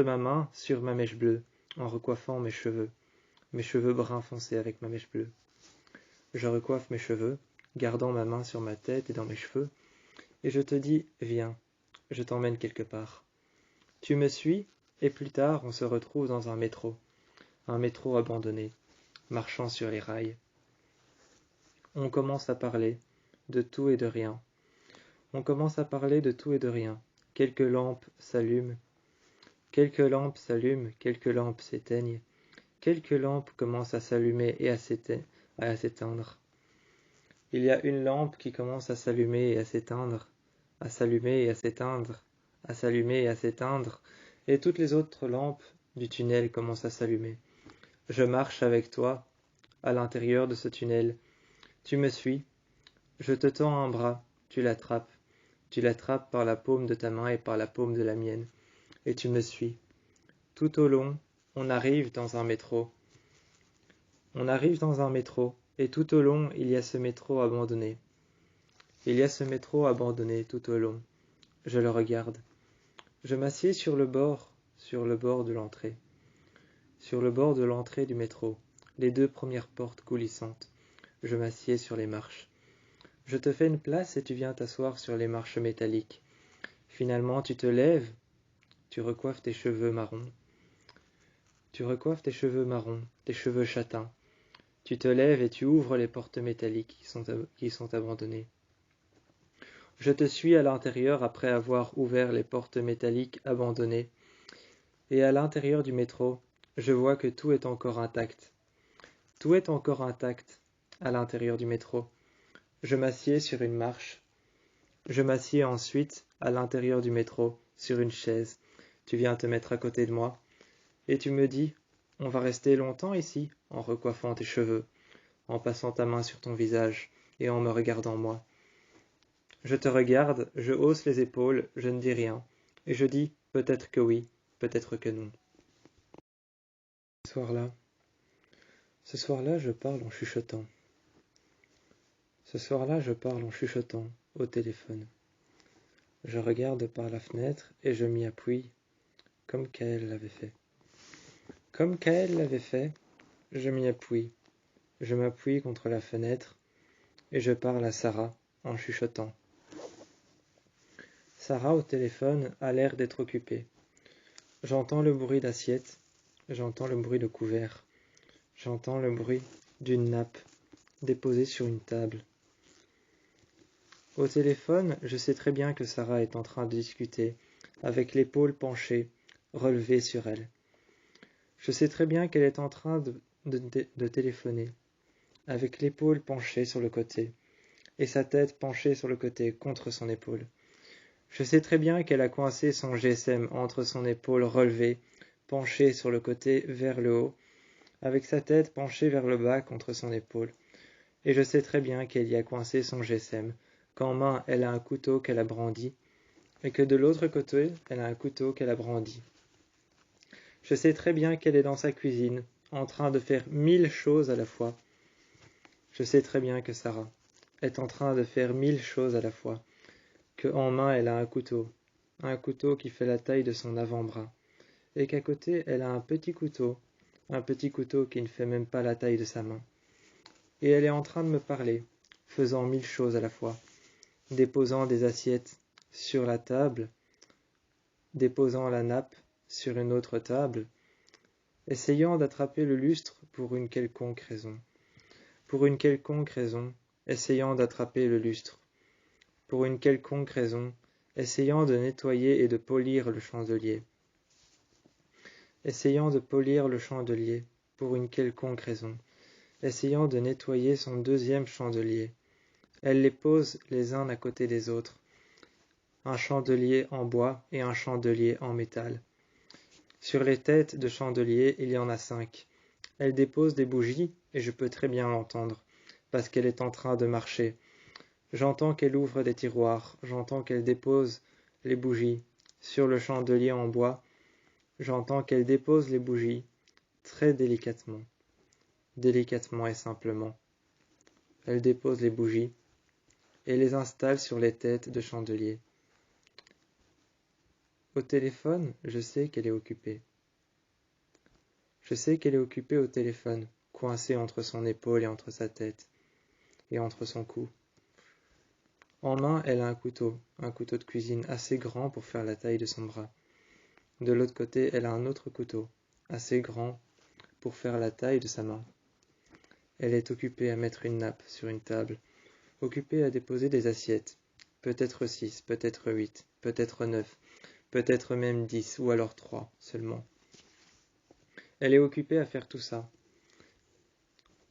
ma main sur ma mèche bleue, en recoiffant mes cheveux bruns foncés avec ma mèche bleue. Je recoiffe mes cheveux, gardant ma main sur ma tête et dans mes cheveux, et je te dis, viens, je t'emmène quelque part. Tu me suis, et plus tard on se retrouve dans un métro abandonné, marchant sur les rails. On commence à parler de tout et de rien. Quelques lampes s'allument, quelques lampes s'éteignent. Quelques lampes commencent à s'allumer et à s'éteindre. Il y a une lampe qui commence à s'allumer et à s'éteindre, à s'allumer et à s'éteindre, à s'allumer et à s'éteindre, et toutes les autres lampes du tunnel commencent à s'allumer. Je marche avec toi à l'intérieur de ce tunnel. Tu me suis. Je te tends un bras. Tu l'attrapes. Tu l'attrapes par la paume de ta main et par la paume de la mienne. Et tu me suis. Tout au long, on arrive dans un métro. Et tout au long, il y a ce métro abandonné. Il y a ce métro abandonné tout au long. Je le regarde. Je m'assieds sur le bord de l'entrée. Sur le bord de l'entrée du métro, les 2 premières portes coulissantes. Je m'assieds sur les marches. Je te fais une place et tu viens t'asseoir sur les marches métalliques. Finalement, tu te lèves, tu recoiffes tes cheveux marrons. Tu recoiffes tes cheveux marrons, tes cheveux châtains. Tu te lèves et tu ouvres les portes métalliques qui sont abandonnées. Je te suis à l'intérieur après avoir ouvert les portes métalliques abandonnées. Et à l'intérieur du métro, je vois que tout est encore intact. Tout est encore intact à l'intérieur du métro. Je m'assieds sur une marche. Je m'assieds ensuite à l'intérieur du métro, sur une chaise. Tu viens te mettre à côté de moi. Et tu me dis, on va rester longtemps ici, en recoiffant tes cheveux, en passant ta main sur ton visage et en me regardant moi. Je te regarde, je hausse les épaules, je ne dis rien, et je dis peut-être que oui, peut-être que non. Ce soir-là, je parle en chuchotant. Ce soir-là, je parle en chuchotant au téléphone. Je regarde par la fenêtre et je m'y appuie, comme Kaël l'avait fait. Comme Kaël l'avait fait, je m'y appuie. Je m'appuie contre la fenêtre et je parle à Sarah en chuchotant. Sarah au téléphone a l'air d'être occupée. J'entends le bruit d'assiette, j'entends le bruit de couvert, j'entends le bruit d'une nappe déposée sur une table. Au téléphone, je sais très bien que Sarah est en train de discuter, avec l'épaule penchée, relevée sur elle. Je sais très bien qu'elle est en train de téléphoner, avec l'épaule penchée sur le côté, et sa tête penchée sur le côté contre son épaule. Je sais très bien qu'elle a coincé son GSM entre son épaule relevée, penchée sur le côté vers le haut, avec sa tête penchée vers le bas contre son épaule. Et je sais très bien qu'elle y a coincé son GSM, qu'en main elle a un couteau qu'elle a brandi, et que de l'autre côté elle a un couteau qu'elle a brandi. Je sais très bien qu'elle est dans sa cuisine, en train de faire 1000 choses à la fois. Je sais très bien que Sarah est en train de faire 1000 choses à la fois, que en main elle a un couteau qui fait la taille de son avant-bras, et qu'à côté elle a un petit couteau qui ne fait même pas la taille de sa main. Et elle est en train de me parler, faisant 1000 choses à la fois, déposant des assiettes sur la table, déposant la nappe sur une autre table, essayant d'attraper le lustre pour une quelconque raison, essayant d'attraper le lustre, pour une quelconque raison, essayant de nettoyer et de polir le chandelier, essayant de polir le chandelier, pour une quelconque raison, essayant de nettoyer son 2e chandelier. Elle les pose les uns à côté des autres, un chandelier en bois et un chandelier en métal. Sur les têtes de chandelier, il y en a 5. Elle dépose des bougies, et je peux très bien l'entendre, parce qu'elle est en train de marcher. J'entends qu'elle ouvre des tiroirs, j'entends qu'elle dépose les bougies sur le chandelier en bois, j'entends qu'elle dépose les bougies très délicatement et simplement. Elle dépose les bougies et les installe sur les têtes de chandelier. Au téléphone, je sais qu'elle est occupée. Je sais qu'elle est occupée au téléphone, coincée entre son épaule et entre sa tête, et entre son cou. En main, elle a un couteau de cuisine assez grand pour faire la taille de son bras. De l'autre côté, elle a un autre couteau, assez grand pour faire la taille de sa main. Elle est occupée à mettre une nappe sur une table, occupée à déposer des assiettes, peut-être 6, peut-être 8, peut-être 9, peut-être même 10, ou alors 3 seulement. Elle est occupée à faire tout ça.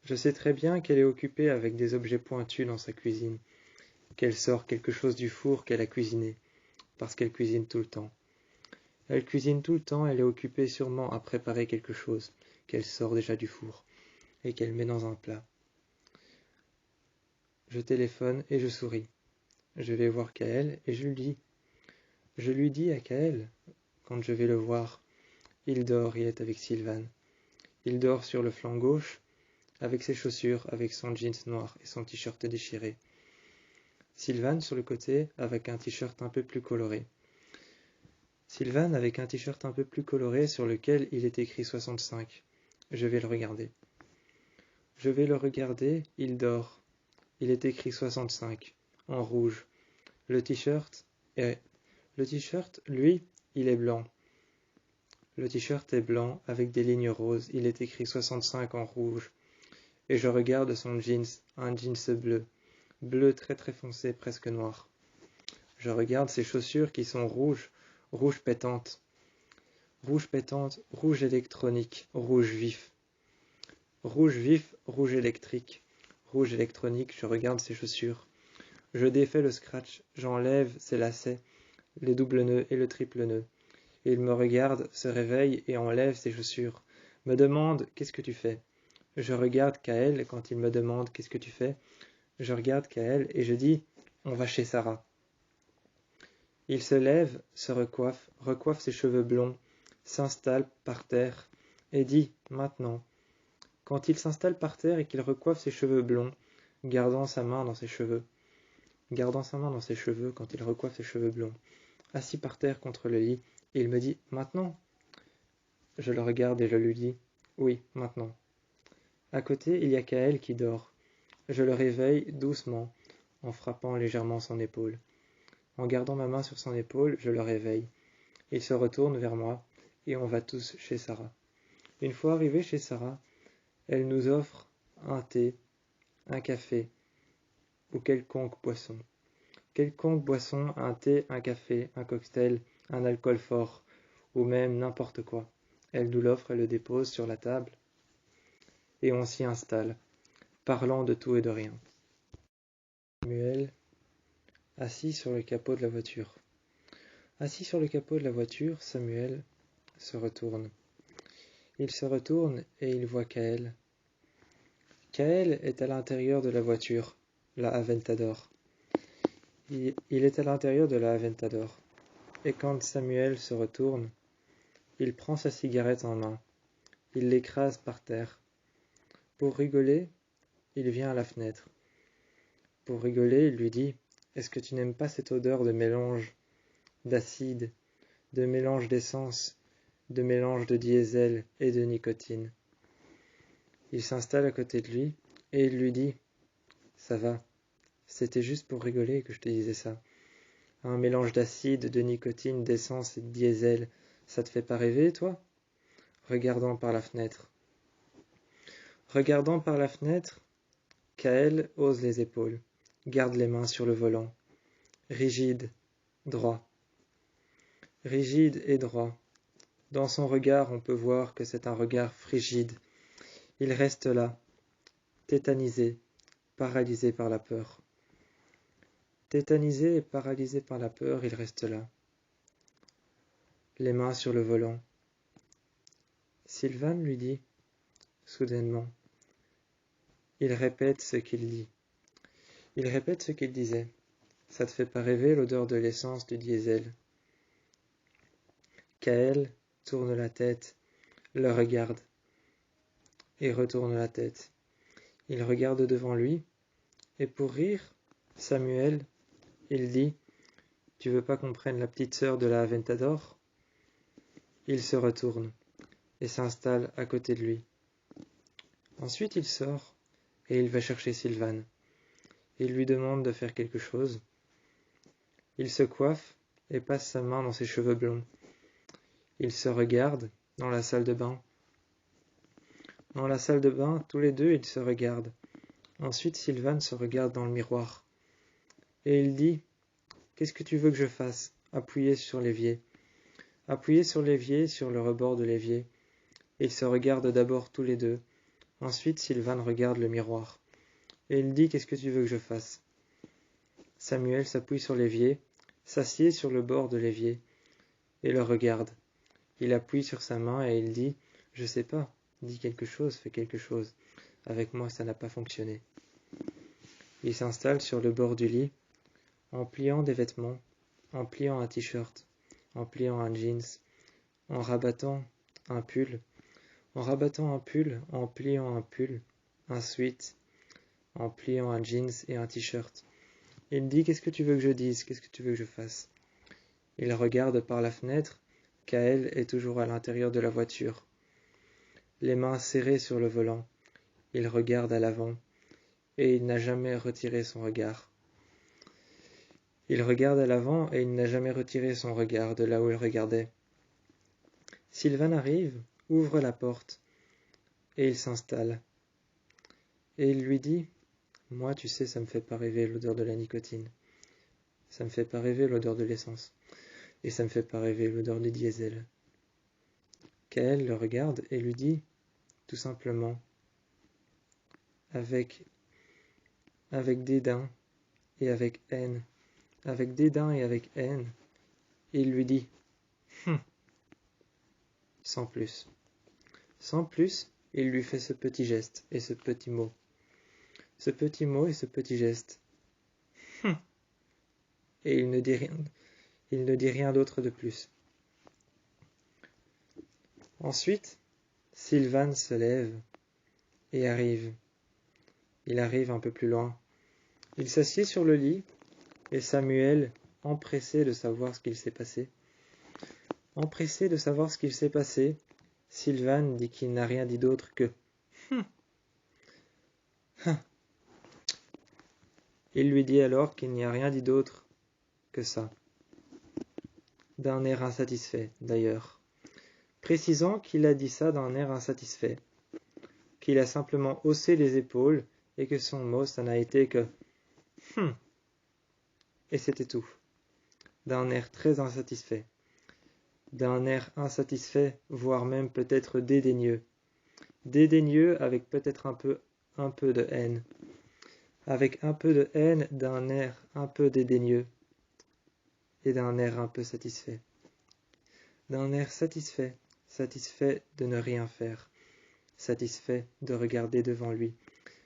Je sais très bien qu'elle est occupée avec des objets pointus dans sa cuisine, qu'elle sort quelque chose du four qu'elle a cuisiné, parce qu'elle cuisine tout le temps. Elle cuisine tout le temps, elle est occupée sûrement à préparer quelque chose qu'elle sort déjà du four et qu'elle met dans un plat. Je téléphone et je souris. Je vais voir Kaël et je lui dis à Kaël, quand je vais le voir, il dort, il est avec Sylvane. Il dort sur le flanc gauche, avec ses chaussures, avec son jeans noir et son t-shirt déchiré. Sylvane sur le côté avec un t-shirt un peu plus coloré. Sylvane avec un t-shirt un peu plus coloré sur lequel il est écrit 65. Je vais le regarder. Je vais le regarder, il dort. Il est écrit 65, en rouge. Le t-shirt, lui, il est blanc. Le t-shirt est blanc avec des lignes roses. Il est écrit 65 en rouge. Et je regarde son jeans, un jeans bleu. Bleu très très foncé, presque noir. Je regarde ses chaussures qui sont rouges, rouge pétante, rouge électronique, rouge vif. Rouge vif, rouge électrique, rouge électronique, je regarde ses chaussures. Je défais le scratch, j'enlève ses lacets, les doubles nœuds et le triple nœud. Il me regarde, se réveille et enlève ses chaussures. Me demande « Qu'est-ce que tu fais ?» Je regarde Kael quand il me demande « Qu'est-ce que tu fais ?» Je regarde Kael et je dis « On va chez Sarah ». Il se lève, se recoiffe ses cheveux blonds, s'installe par terre et dit « Maintenant ». Quand il s'installe par terre et qu'il recoiffe ses cheveux blonds, gardant sa main dans ses cheveux quand il recoiffe ses cheveux blonds, assis par terre contre le lit, il me dit « Maintenant ?» Je le regarde et je lui dis « Oui, maintenant ». À côté, il y a Kael qui dort. Je le réveille doucement, en frappant légèrement son épaule. En gardant ma main sur son épaule, je le réveille. Il se retourne vers moi, et on va tous chez Sarah. Une fois arrivés chez Sarah, elle nous offre un thé, un café, ou quelconque boisson. Quelconque boisson, un thé, un café, un cocktail, un alcool fort, ou même n'importe quoi. Elle nous l'offre et le dépose sur la table, et on s'y installe, parlant de tout et de rien. Samuel, assis sur le capot de la voiture. Assis sur le capot de la voiture, Samuel se retourne. Il se retourne et il voit Kael. Kael est à l'intérieur de la voiture, la Aventador. Il est à l'intérieur de la Aventador. Et quand Samuel se retourne, il prend sa cigarette en main. Il l'écrase par terre. Pour rigoler, il vient à la fenêtre. Pour rigoler, il lui dit « Est-ce que tu n'aimes pas cette odeur de mélange d'acide, de mélange d'essence, de mélange de diesel et de nicotine ?» Il s'installe à côté de lui et il lui dit « Ça va, c'était juste pour rigoler que je te disais ça. Un mélange d'acide, de nicotine, d'essence et de diesel, ça te fait pas rêver, toi ?» Regardant par la fenêtre. Regardant par la fenêtre, Kael hausse les épaules, garde les mains sur le volant. Rigide, droit. Rigide et droit. Dans son regard, on peut voir que c'est un regard frigide. Il reste là, tétanisé, paralysé par la peur. Tétanisé et paralysé par la peur, il reste là. Les mains sur le volant. Sylvane lui dit, soudainement. Il répète ce qu'il dit. Il répète ce qu'il disait. Ça te fait pas rêver l'odeur de l'essence du diesel? Kael tourne la tête, le regarde, et retourne la tête. Il regarde devant lui, et pour rire, Samuel, il dit « Tu veux pas qu'on prenne la petite sœur de la Aventador ?» Il se retourne, et s'installe à côté de lui. Ensuite il sort, et il va chercher Sylvane. Il lui demande de faire quelque chose. Il se coiffe, et passe sa main dans ses cheveux blonds. Ils se regardent dans la salle de bain. Dans la salle de bain, tous les deux, ils se regardent. Ensuite, Sylvane se regarde dans le miroir. Et il dit « Qu'est-ce que tu veux que je fasse ?» Appuyer sur l'évier. Appuyer sur l'évier, sur le rebord de l'évier. Ils se regardent d'abord tous les deux. Ensuite, Sylvane regarde le miroir. Et il dit « Qu'est-ce que tu veux que je fasse ?» Samuel s'appuie sur l'évier, s'assied sur le bord de l'évier, et le regarde. Il appuie sur sa main et il dit « Je sais pas, dis quelque chose, fais quelque chose. Avec moi, ça n'a pas fonctionné. » Il s'installe sur le bord du lit, en pliant des vêtements, en pliant un t-shirt, en pliant un jeans, en rabattant un pull, en pliant un pull, un sweat, en pliant un jeans et un t-shirt, Il dit « Qu'est-ce que tu veux que je dise? Qu'est-ce que tu veux que je fasse ?» Il regarde par la fenêtre, Kael est toujours à l'intérieur de la voiture. Les mains serrées sur le volant, il regarde à l'avant, et il n'a jamais retiré son regard. Il regarde à l'avant et il n'a jamais retiré son regard de là où il regardait. Sylvain arrive, ouvre la porte, et il s'installe. Et il lui dit « Moi, tu sais, ça me fait pas rêver l'odeur de la nicotine. Ça me fait pas rêver l'odeur de l'essence. Et ça me fait pas rêver l'odeur du diesel. » Kael le regarde et lui dit, tout simplement, avec dédain et avec haine, il lui dit sans plus. Sans plus, il lui fait ce petit geste et ce petit mot. Ce petit mot et ce petit geste. Et il ne dit rien d'autre de plus. Ensuite, Sylvain se lève et arrive. Il arrive un peu plus loin. Il s'assied sur le lit et Samuel, empressé de savoir ce qu'il s'est passé, Sylvain dit qu'il n'a rien dit d'autre que Il lui dit alors qu'il n'y a rien dit d'autre que ça, d'un air insatisfait d'ailleurs, précisant qu'il a dit ça d'un air insatisfait, qu'il a simplement haussé les épaules et que son mot ça n'a été que et c'était tout, d'un air très insatisfait, voire même peut-être dédaigneux avec peut-être un peu de haine, d'un air un peu dédaigneux et d'un air un peu satisfait, satisfait de ne rien faire, satisfait de regarder devant lui,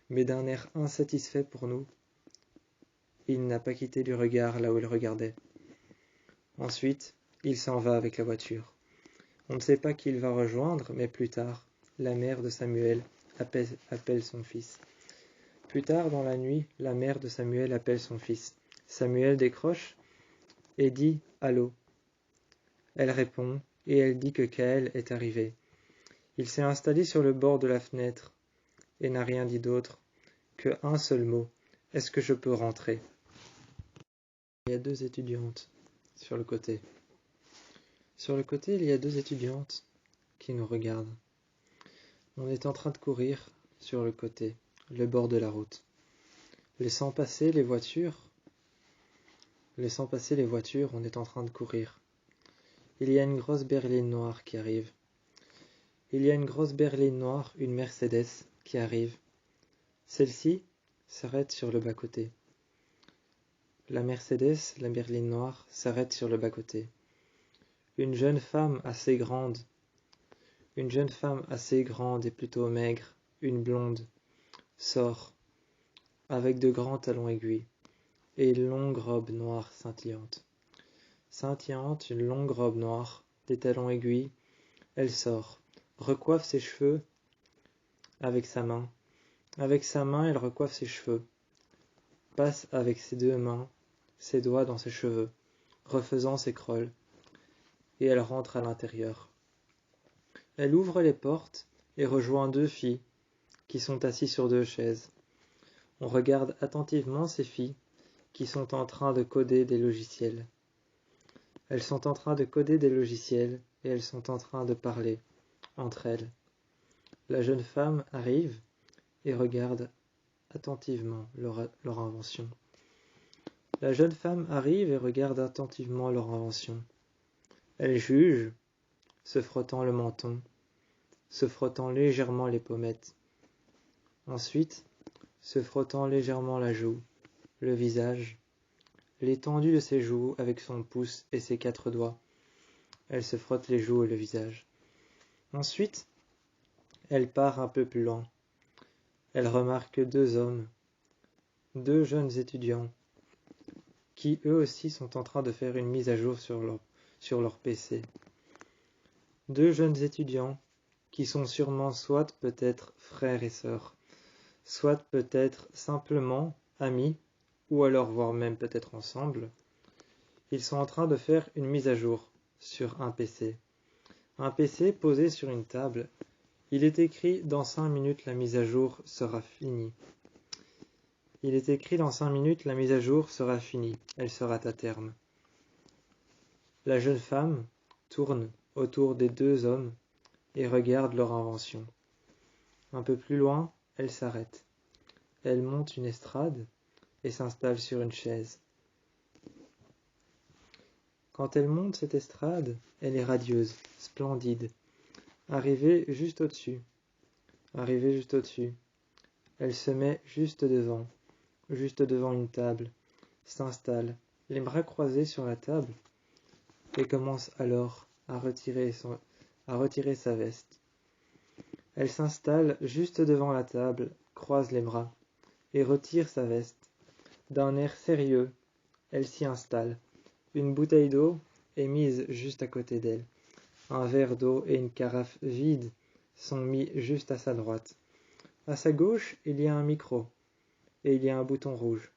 mais d'un air insatisfait pour nous. Il n'a pas quitté du regard là où il regardait. Ensuite, il s'en va avec la voiture. On ne sait pas qui il va rejoindre, mais plus tard, la mère de Samuel appelle son fils. Plus tard dans la nuit, la mère de Samuel appelle son fils. Samuel décroche et dit « Allô ». Elle répond et elle dit que Kael est arrivé. Il s'est installé sur le bord de la fenêtre et n'a rien dit d'autre qu'un seul mot. « Est-ce que je peux rentrer ?» Il y a deux étudiantes sur le côté. Sur le côté, il y a deux étudiantes qui nous regardent. On est en train de courir sur le côté, le bord de la route. Laissant passer les voitures, on est en train de courir. Il y a une grosse berline noire qui arrive. Une Mercedes qui arrive. Celle-ci s'arrête sur le bas-côté. La Mercedes, la berline noire, s'arrête sur le bas-côté. Une jeune femme assez grande et plutôt maigre, une blonde, sort, avec de grands talons aiguilles, et une longue robe noire scintillante. Une longue robe noire, des talons aiguilles, elle sort, recoiffe ses cheveux avec sa main. Avec sa main, elle recoiffe ses cheveux, passe avec ses deux mains, ses doigts dans ses cheveux, refaisant ses crolles, et elle rentre à l'intérieur. Elle ouvre les portes et rejoint deux filles qui sont assises sur deux chaises. On regarde attentivement ces filles qui sont en train de coder des logiciels. Elles sont en train de coder des logiciels et elles sont en train de parler entre elles. La jeune femme arrive et regarde attentivement leur invention. Elle juge, se frottant le menton, se frottant légèrement les pommettes. Ensuite, se frottant légèrement la joue, le visage, l'étendue de ses joues avec son pouce et ses 4 doigts. Elle se frotte les joues et le visage. Ensuite, elle part un peu plus loin. Elle remarque deux hommes, deux jeunes étudiants, qui eux aussi sont en train de faire une mise à jour sur leur PC. Deux jeunes étudiants qui sont sûrement soit peut-être frères et sœurs, soit peut-être simplement amis ou alors voire même peut-être ensemble, ils sont en train de faire une mise à jour sur un PC. Un PC posé sur une table. Il est écrit dans 5 minutes la mise à jour sera finie. Il est écrit dans 5 minutes la mise à jour sera finie. Elle sera à terme. La jeune femme tourne autour des deux hommes et regarde leur invention. Un peu plus loin, elle s'arrête. Elle monte une estrade et s'installe sur une chaise. Quand elle monte cette estrade, elle est radieuse, splendide. Arrivée juste au-dessus. Elle se met juste devant une table, s'installe, les bras croisés sur la table, et commence alors à retirer sa veste. Elle s'installe juste devant la table, croise les bras, et retire sa veste. D'un air sérieux, elle s'y installe. Une bouteille d'eau est mise juste à côté d'elle. Un verre d'eau et une carafe vide sont mis juste à sa droite. À sa gauche, il y a un micro, et il y a un bouton rouge.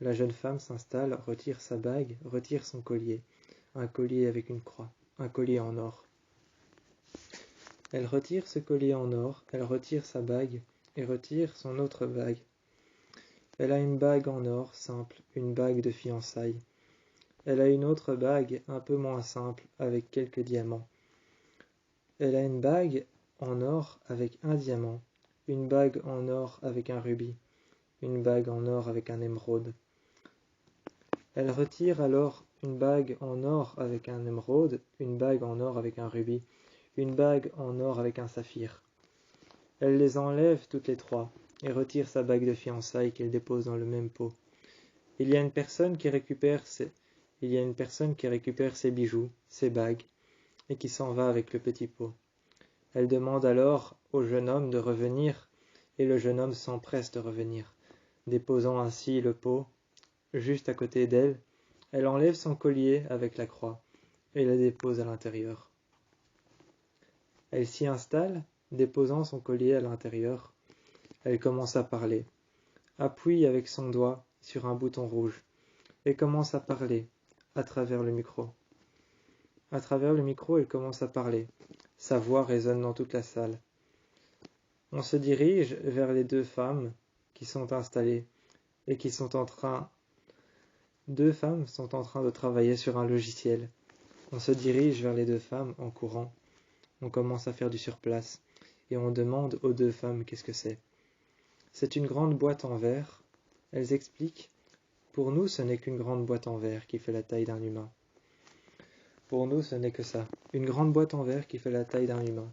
La jeune femme s'installe, retire sa bague, retire son collier. Un collier avec une croix, un collier en or. Elle retire ce collier en or, elle retire sa bague et retire son autre bague. Elle a une bague en or simple, une bague de fiançailles. Elle a une autre bague un peu moins simple avec quelques diamants. Elle a une bague en or avec un diamant, une bague en or avec un rubis, une bague en or avec un émeraude. Elle retire alors une bague en or avec un émeraude, une bague en or avec un rubis, une bague en or avec un saphir. Elle les enlève toutes les trois et retire sa bague de fiançailles qu'elle dépose dans le même pot. Il y a une personne qui récupère ses bijoux, ses bagues, et qui s'en va avec le petit pot. Elle demande alors au jeune homme de revenir, et le jeune homme s'empresse de revenir, déposant ainsi le pot juste à côté d'elle. Elle enlève son collier avec la croix et la dépose à l'intérieur. Elle s'y installe, déposant son collier à l'intérieur. Elle commence à parler, appuie avec son doigt sur un bouton rouge et commence à parler à travers le micro. À travers le micro, elle commence à parler. Sa voix résonne dans toute la salle. On se dirige vers les deux femmes qui sont installées et qui sont en train... Deux femmes sont en train de travailler sur un logiciel. On se dirige vers les deux femmes en courant. On commence à faire du surplace et on demande aux deux femmes qu'est-ce que c'est. C'est une grande boîte en verre. Elles expliquent. Pour nous, ce n'est qu'une grande boîte en verre qui fait la taille d'un humain. Pour nous, ce n'est que ça. Une grande boîte en verre qui fait la taille d'un humain.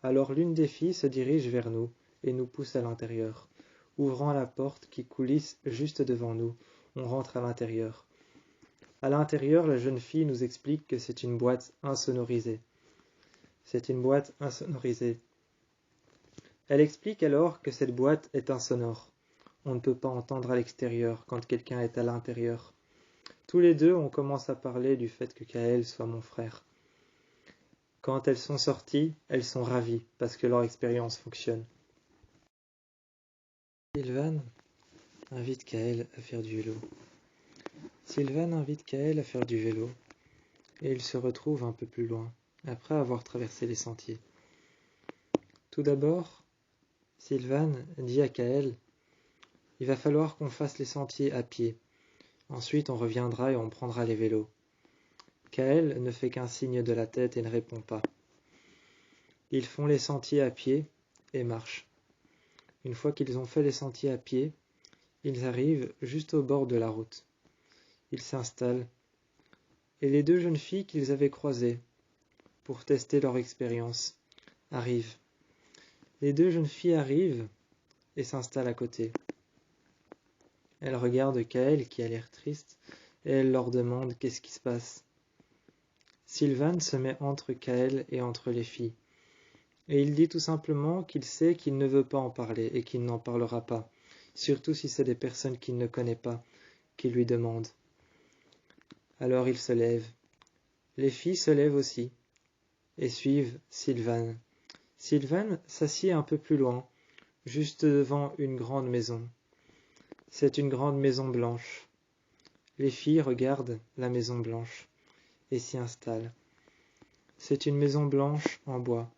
Alors l'une des filles se dirige vers nous et nous pousse à l'intérieur. Ouvrant la porte qui coulisse juste devant nous, on rentre à l'intérieur. À l'intérieur, la jeune fille nous explique que c'est une boîte insonorisée. C'est une boîte insonorisée. Elle explique alors que cette boîte est insonore. On ne peut pas entendre à l'extérieur quand quelqu'un est à l'intérieur. Tous les deux, on commence à parler du fait que Kael soit mon frère. Quand elles sont sorties, elles sont ravies parce que leur expérience fonctionne. Sylvan invite Kael à faire du vélo. Sylvan invite Kael à faire du vélo et ils se retrouvent un peu plus loin, après avoir traversé les sentiers. Tout d'abord, Sylvan dit à Kael « Il va falloir qu'on fasse les sentiers à pied. Ensuite, on reviendra et on prendra les vélos. » Kael ne fait qu'un signe de la tête et ne répond pas. Ils font les sentiers à pied et marchent. Une fois qu'ils ont fait les sentiers à pied, ils arrivent juste au bord de la route. Ils s'installent, et les deux jeunes filles qu'ils avaient croisées pour tester leur expérience arrivent. Les deux jeunes filles arrivent et s'installent à côté. Elles regardent Kael qui a l'air triste et elles leur demandent qu'est-ce qui se passe. Sylvan se met entre Kael et entre les filles. Et il dit tout simplement qu'il sait qu'il ne veut pas en parler et qu'il n'en parlera pas, surtout si c'est des personnes qu'il ne connaît pas, qui lui demandent. Alors il se lève. Les filles se lèvent aussi et suivent Sylvan. Sylvan s'assied un peu plus loin, juste devant une grande maison. C'est une grande maison blanche. Les filles regardent la maison blanche et s'y installent. C'est une maison blanche en bois.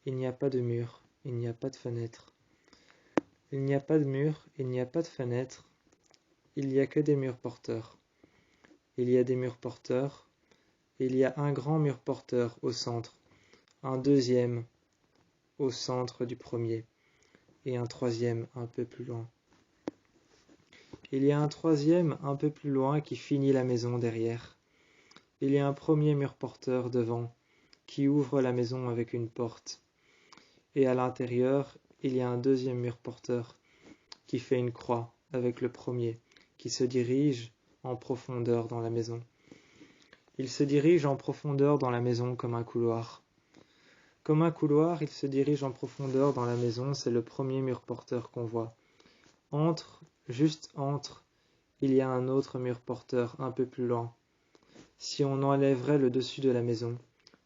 Il n'y a pas de mur, il n'y a pas de fenêtre. Il n'y a pas de mur, il n'y a pas de fenêtre. Il n'y a que des murs porteurs. Il y a des murs porteurs. Il y a un grand mur porteur au centre, un deuxième au centre du premier, et un troisième un peu plus loin. Il y a un troisième un peu plus loin qui finit la maison derrière. Il y a un premier mur porteur devant, qui ouvre la maison avec une porte. Et à l'intérieur, il y a un deuxième mur porteur, qui fait une croix avec le premier, qui se dirige en profondeur dans la maison. Il se dirige en profondeur dans la maison comme un couloir. Comme un couloir, il se dirige en profondeur dans la maison, c'est le premier mur porteur qu'on voit. Juste entre, il y a un autre mur porteur un peu plus loin. Si on enlèverait le dessus de la maison,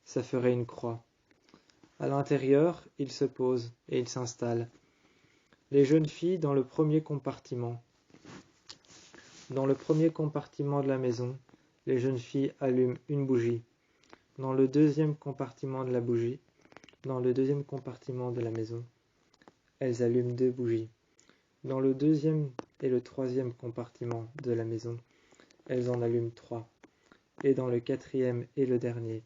ça ferait une croix. À l'intérieur, il se pose et il s'installe. Les jeunes filles dans le premier compartiment. Dans le premier compartiment de la maison, les jeunes filles allument une bougie. Dans le deuxième compartiment de la maison, elles allument 2 bougies. Dans le deuxième et le troisième compartiment de la maison, elles en allument 3. Et dans le quatrième et le dernier,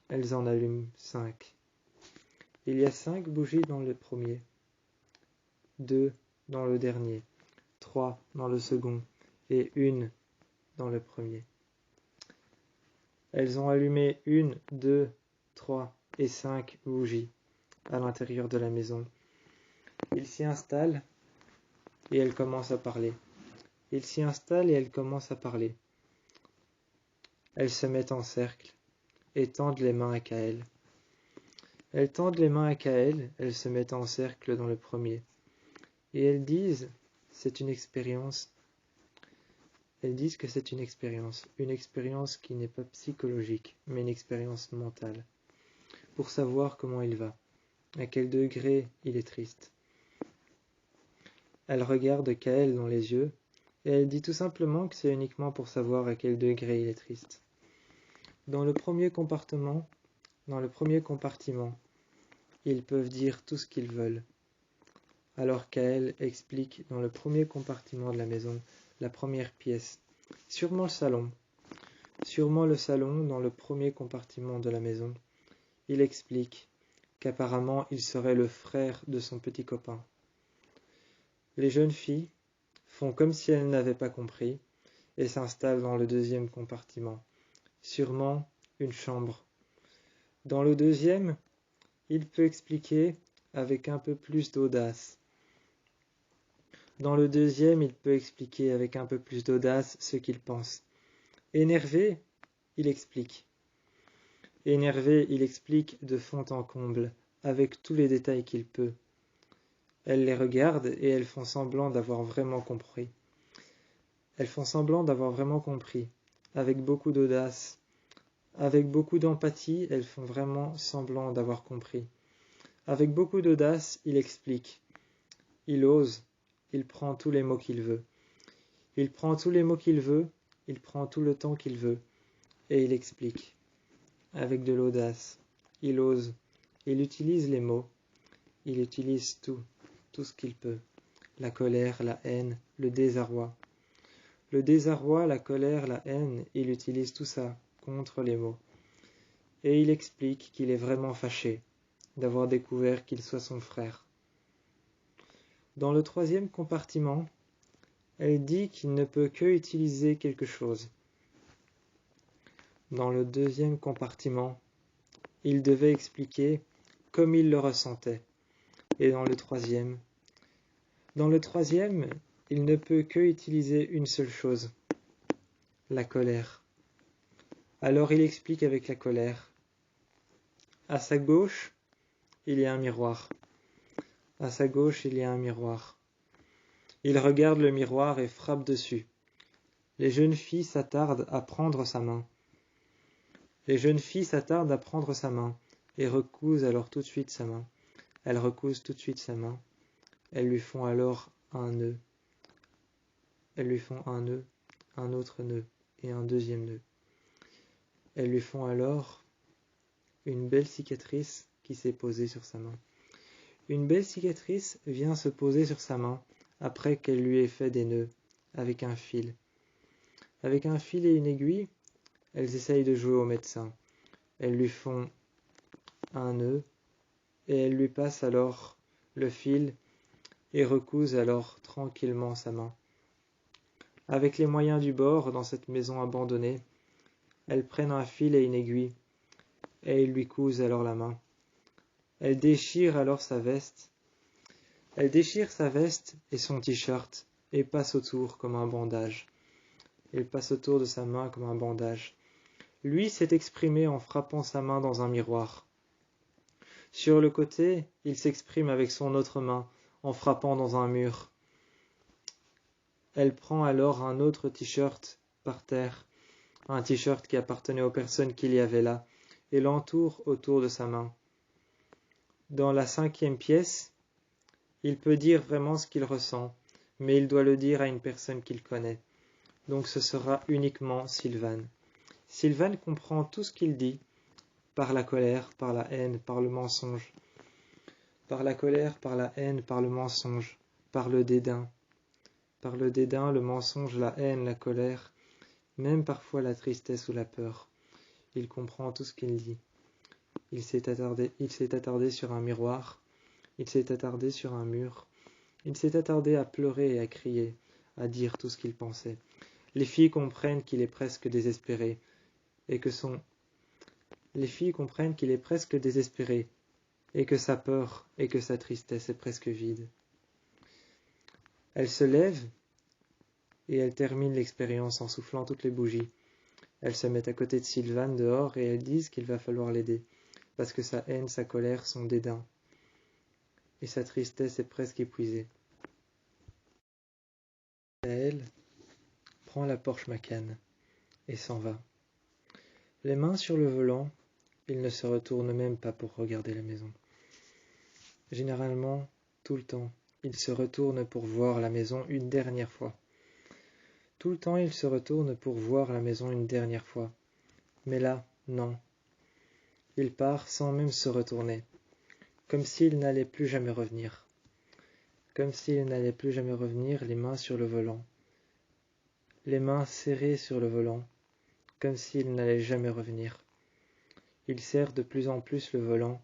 elles en allument 5. Il y a 5 bougies dans le premier, 2 dans le dernier, 3 dans le second et 1 dans le premier. Elles ont allumé 1, 2, 3 et 5 bougies à l'intérieur de la maison. Ils s'y installent et elles commencent à parler. Ils s'y installent et elles commencent à parler. Elles se mettent en cercle et tendent les mains à Kaël. Elles tendent les mains à Kaël, elles se mettent en cercle dans le premier. Et elles disent, c'est une expérience. Elles disent que c'est une expérience qui n'est pas psychologique, mais une expérience mentale, pour savoir comment il va, à quel degré il est triste. Elle regarde Kaël dans les yeux, et elle dit tout simplement que c'est uniquement pour savoir à quel degré il est triste. Dans le premier compartiment, ils peuvent dire tout ce qu'ils veulent. Alors Kaël explique dans le premier compartiment de la maison, la première pièce, sûrement le salon dans le premier compartiment de la maison. Il explique qu'apparemment il serait le frère de son petit copain. Les jeunes filles font comme si elles n'avaient pas compris et s'installent dans le deuxième compartiment, sûrement une chambre. Dans le deuxième, il peut expliquer avec un peu plus d'audace. Ce qu'il pense. Énervé, il explique. De fond en comble, avec tous les détails qu'il peut. Elle les regarde et elles font semblant d'avoir vraiment compris. Avec beaucoup d'audace. Avec beaucoup d'empathie, elles font vraiment semblant d'avoir compris. Avec beaucoup d'audace, il explique. Il ose. Il prend tous les mots qu'il veut. Il prend tout le temps qu'il veut. Et il explique. Avec de l'audace. Il ose. Il utilise les mots. Il utilise tout ce qu'il peut. La colère, la haine, le désarroi. Le désarroi, la colère, la haine, il utilise tout ça contre les mots. Et il explique qu'il est vraiment fâché d'avoir découvert qu'il soit son frère. Dans le troisième compartiment, elle dit qu'il ne peut que utiliser quelque chose. Dans le deuxième compartiment, il devait expliquer comme il le ressentait. Et dans le troisième, il ne peut que utiliser une seule chose, la colère. Alors il explique avec la colère. À sa gauche, il y a un miroir. Il regarde le miroir et frappe dessus. Les jeunes filles s'attardent à prendre sa main. Et recousent alors tout de suite sa main. Elles lui font alors un nœud. elles lui font un nœud, un autre nœud et un deuxième nœud. Elles lui font alors une belle cicatrice qui s'est posée sur sa main. Une belle cicatrice vient se poser sur sa main après qu'elle lui ait fait des nœuds avec un fil. Avec un fil et une aiguille, elles essayent de jouer au médecin. Elles lui font un nœud et elles lui passent alors le fil et recousent alors tranquillement sa main. Avec les moyens du bord, dans cette maison abandonnée, elles prennent un fil et une aiguille et elles lui cousent alors la main. Elles déchirent alors sa veste. Elle déchire sa veste et son t-shirt et passe autour comme un bandage. Il passe autour de sa main comme un bandage. Lui s'est exprimé en frappant sa main dans un miroir. Sur le côté, il s'exprime avec son autre main en frappant dans un mur. Elle prend alors un autre t-shirt par terre, un t-shirt qui appartenait aux personnes qu'il y avait là, et l'entoure autour de sa main. Dans la 5e pièce, il peut dire vraiment ce qu'il ressent, mais il doit le dire à une personne qu'il connaît. Donc ce sera uniquement Sylvan. Sylvan comprend tout ce qu'il dit, par la colère, par la haine, par le mensonge. Par la colère, par la haine, par le mensonge, par le dédain. Par le dédain, le mensonge, la haine, la colère, même parfois la tristesse ou la peur. Il comprend tout ce qu'il dit. Il s'est attardé sur un miroir, il s'est attardé sur un mur, il s'est attardé à pleurer et à crier, à dire tout ce qu'il pensait. Les filles comprennent qu'il est presque désespéré, et que sa peur et que sa tristesse est presque vide. Elle se lève et elle termine l'expérience en soufflant toutes les bougies. Elles se mettent à côté de Sylvan dehors et elles disent qu'il va falloir l'aider, parce que sa haine, sa colère, son dédain et sa tristesse est presque épuisée. Elle prend la Porsche Macan et s'en va. Les mains sur le volant, il ne se retourne même pas pour regarder la maison. Généralement, tout le temps, il se retourne pour voir la maison une dernière fois. Tout le temps, il se retourne pour voir la maison une dernière fois. Mais là, non. Il part sans même se retourner, comme s'il n'allait plus jamais revenir. Comme s'il n'allait plus jamais revenir, les mains sur le volant. Les mains serrées sur le volant, comme s'il n'allait jamais revenir. Il serre de plus en plus le volant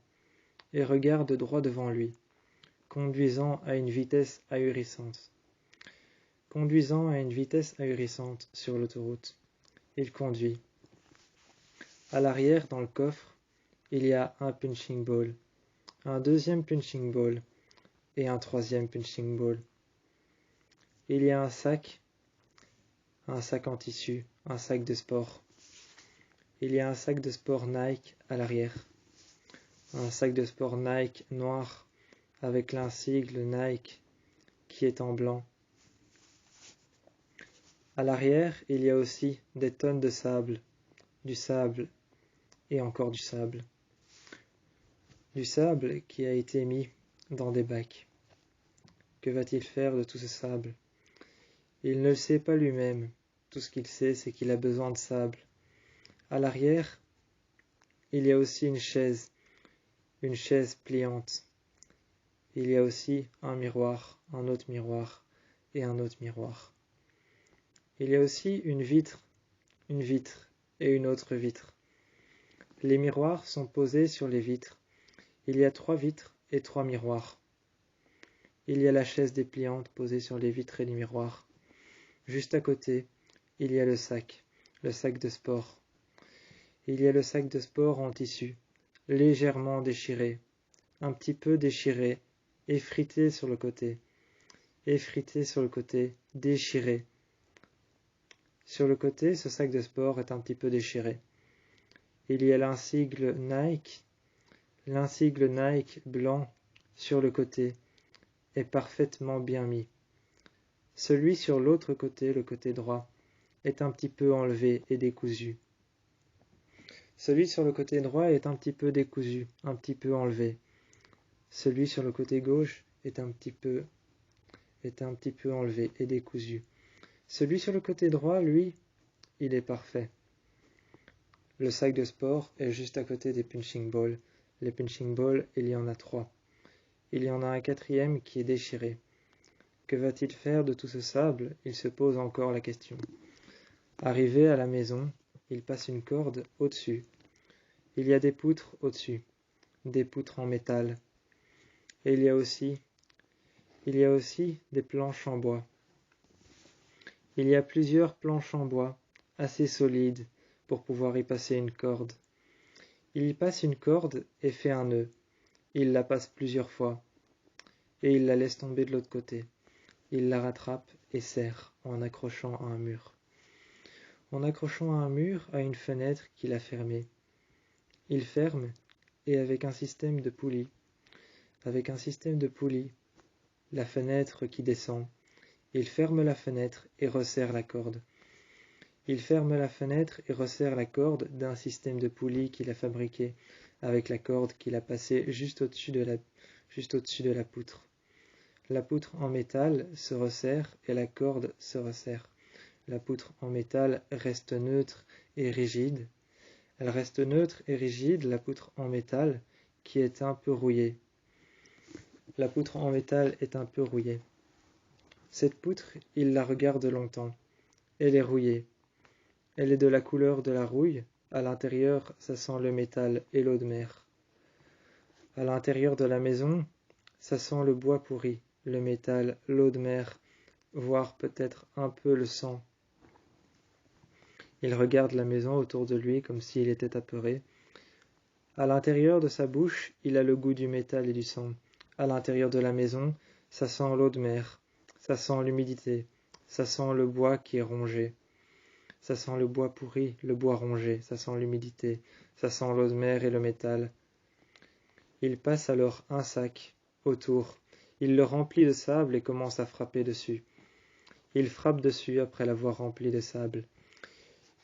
et regarde droit devant lui, conduisant à une vitesse ahurissante. Conduisant à une vitesse ahurissante sur l'autoroute. Il conduit. À l'arrière, dans le coffre, il y a un punching ball, un deuxième punching ball et un troisième punching ball. Il y a un sac en tissu, un sac de sport. Il y a un sac de sport Nike à l'arrière, un sac de sport Nike noir avec l'insigne Nike qui est en blanc. À l'arrière, il y a aussi des tonnes de sable, du sable et encore du sable. Du sable qui a été mis dans des bacs. Que va-t-il faire de tout ce sable? Il ne le sait pas lui-même. Tout ce qu'il sait, c'est qu'il a besoin de sable. À l'arrière, il y a aussi une chaise pliante. Il y a aussi un miroir, un autre miroir et un autre miroir. Il y a aussi une vitre et une autre vitre. Les miroirs sont posés sur les vitres. Il y a 3 vitres et 3 miroirs. Il y a la chaise dépliante posée sur les vitres et les miroirs. Juste à côté, il y a le sac de sport. Il y a le sac de sport en tissu, légèrement déchiré, un petit peu déchiré, effrité sur le côté, déchiré. Sur le côté, ce sac de sport est un petit peu déchiré. Il y a l'insigne Nike blanc sur le côté est parfaitement bien mis. Celui sur l'autre côté, le côté droit, est un petit peu enlevé et décousu. Celui sur le côté droit est un petit peu décousu, un petit peu enlevé. Celui sur le côté gauche est un petit peu enlevé et décousu. Celui sur le côté droit, lui, il est parfait. Le sac de sport est juste à côté des punching balls. Les punching balls, il y en a 3. Il y en a un 4e qui est déchiré. Que va-t-il faire de tout ce sable? Il se pose encore la question. Arrivé à la maison, il passe une corde au-dessus. Il y a des poutres au-dessus, des poutres en métal. Et il y a aussi des planches en bois. Il y a plusieurs planches en bois, assez solides, pour pouvoir y passer une corde. Il y passe une corde et fait un nœud. Il la passe plusieurs fois, et il la laisse tomber de l'autre côté. Il la rattrape et serre en accrochant à un mur. En accrochant à un mur à une fenêtre qu'il a fermée. Il ferme, et avec un système de poulies, la fenêtre qui descend. Il ferme la fenêtre et resserre la corde. Il ferme la fenêtre et resserre la corde d'un système de poulies qu'il a fabriqué avec la corde qu'il a passée juste au-dessus de la poutre. La poutre en métal se resserre et la corde se resserre. La poutre en métal reste neutre et rigide. Elle reste neutre et rigide, la poutre en métal, qui est un peu rouillée. La poutre en métal est un peu rouillée. Cette poutre, il la regarde longtemps. Elle est rouillée. Elle est de la couleur de la rouille. À l'intérieur, ça sent le métal et l'eau de mer. À l'intérieur de la maison, ça sent le bois pourri, le métal, l'eau de mer, voire peut-être un peu le sang. Il regarde la maison autour de lui comme s'il était apeuré. À l'intérieur de sa bouche, il a le goût du métal et du sang. À l'intérieur de la maison, ça sent l'eau de mer, ça sent l'humidité, ça sent le bois qui est rongé. Ça sent le bois pourri, le bois rongé, ça sent l'humidité, ça sent l'eau de mer et le métal. Il passe alors un sac autour. Il le remplit de sable et commence à frapper dessus. Il frappe dessus après l'avoir rempli de sable.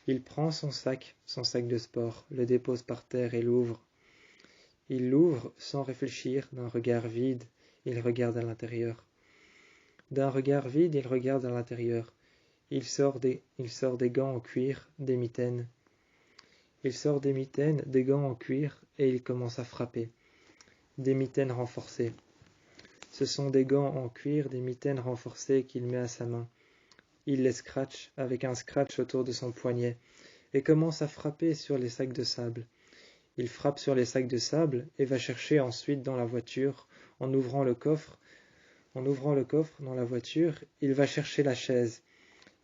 Il prend son sac de sport, le dépose par terre et l'ouvre. Il l'ouvre sans réfléchir, d'un regard vide, il regarde à l'intérieur. D'un regard vide, il regarde à l'intérieur. Il sort des gants en cuir, des mitaines. Il sort des mitaines, des gants en cuir, et il commence à frapper. Des mitaines renforcées. Ce sont des gants en cuir, des mitaines renforcées qu'il met à sa main. Il les scratche avec un scratch autour de son poignet, et commence à frapper sur les sacs de sable. Il frappe sur les sacs de sable, et va chercher ensuite dans la voiture, en ouvrant le coffre dans la voiture, il va chercher la chaise.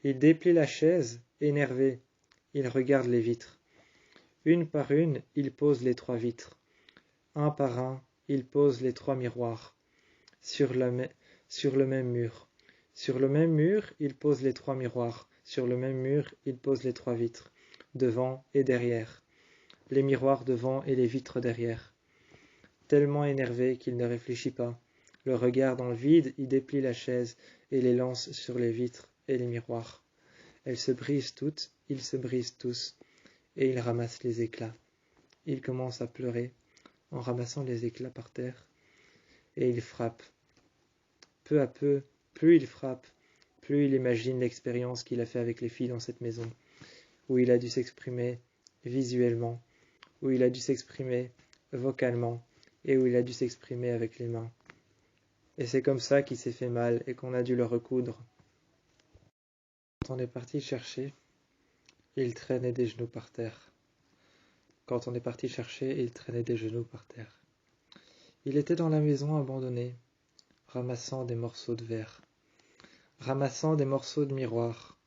Il déplie la chaise, énervé. Il regarde les vitres. Une par une, il pose les 3 vitres. Un par un, il pose les 3 miroirs. Sur le même mur. Sur le même mur, il pose les 3 miroirs. Sur le même mur, il pose les 3 vitres. Devant et derrière. Les miroirs devant et les vitres derrière. Tellement énervé qu'il ne réfléchit pas. Le regard dans le vide, il déplie la chaise et les lance sur les vitres et les miroirs. Elles se brisent toutes, ils se brisent tous, et il ramasse les éclats. Il commence à pleurer en ramassant les éclats par terre, et il frappe. Peu à peu, plus il frappe, plus il imagine l'expérience qu'il a fait avec les filles dans cette maison, où il a dû s'exprimer visuellement, où il a dû s'exprimer vocalement, et où il a dû s'exprimer avec les mains. Et c'est comme ça qu'il s'est fait mal et qu'on a dû le recoudre. Quand on est parti chercher, il traînait des genoux par terre. Quand on est parti chercher, il traînait des genoux par terre. Il était dans la maison abandonnée, ramassant des morceaux de verre, ramassant des morceaux de miroir,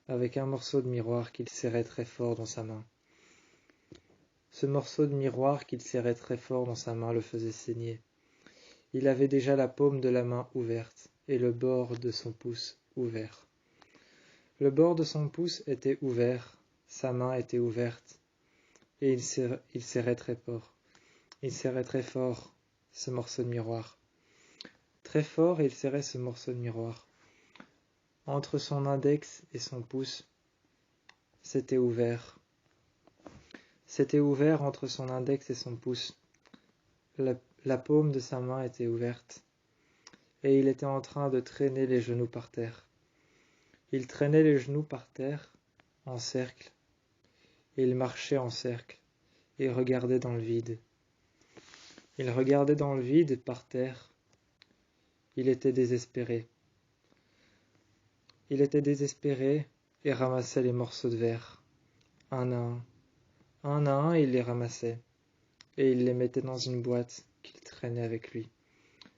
avec un morceau de miroir qu'il serrait très fort dans sa main. Ce morceau de miroir qu'il serrait très fort dans sa main le faisait saigner. Il avait déjà la paume de la main ouverte et le bord de son pouce ouvert. Le bord de son pouce était ouvert, sa main était ouverte, et il serrait très fort. Il serrait très fort ce morceau de miroir. Très fort, il serrait ce morceau de miroir. Entre son index et son pouce, c'était ouvert. C'était ouvert entre son index et son pouce. La paume de sa main était ouverte, et il était en train de traîner les genoux par terre. Il traînait les genoux par terre, en cercle, et il marchait en cercle, et regardait dans le vide. Il regardait dans le vide, par terre. Il était désespéré. Il était désespéré et ramassait les morceaux de verre, un à un. Un à un, il les ramassait, et il les mettait dans une boîte qu'il traînait avec lui.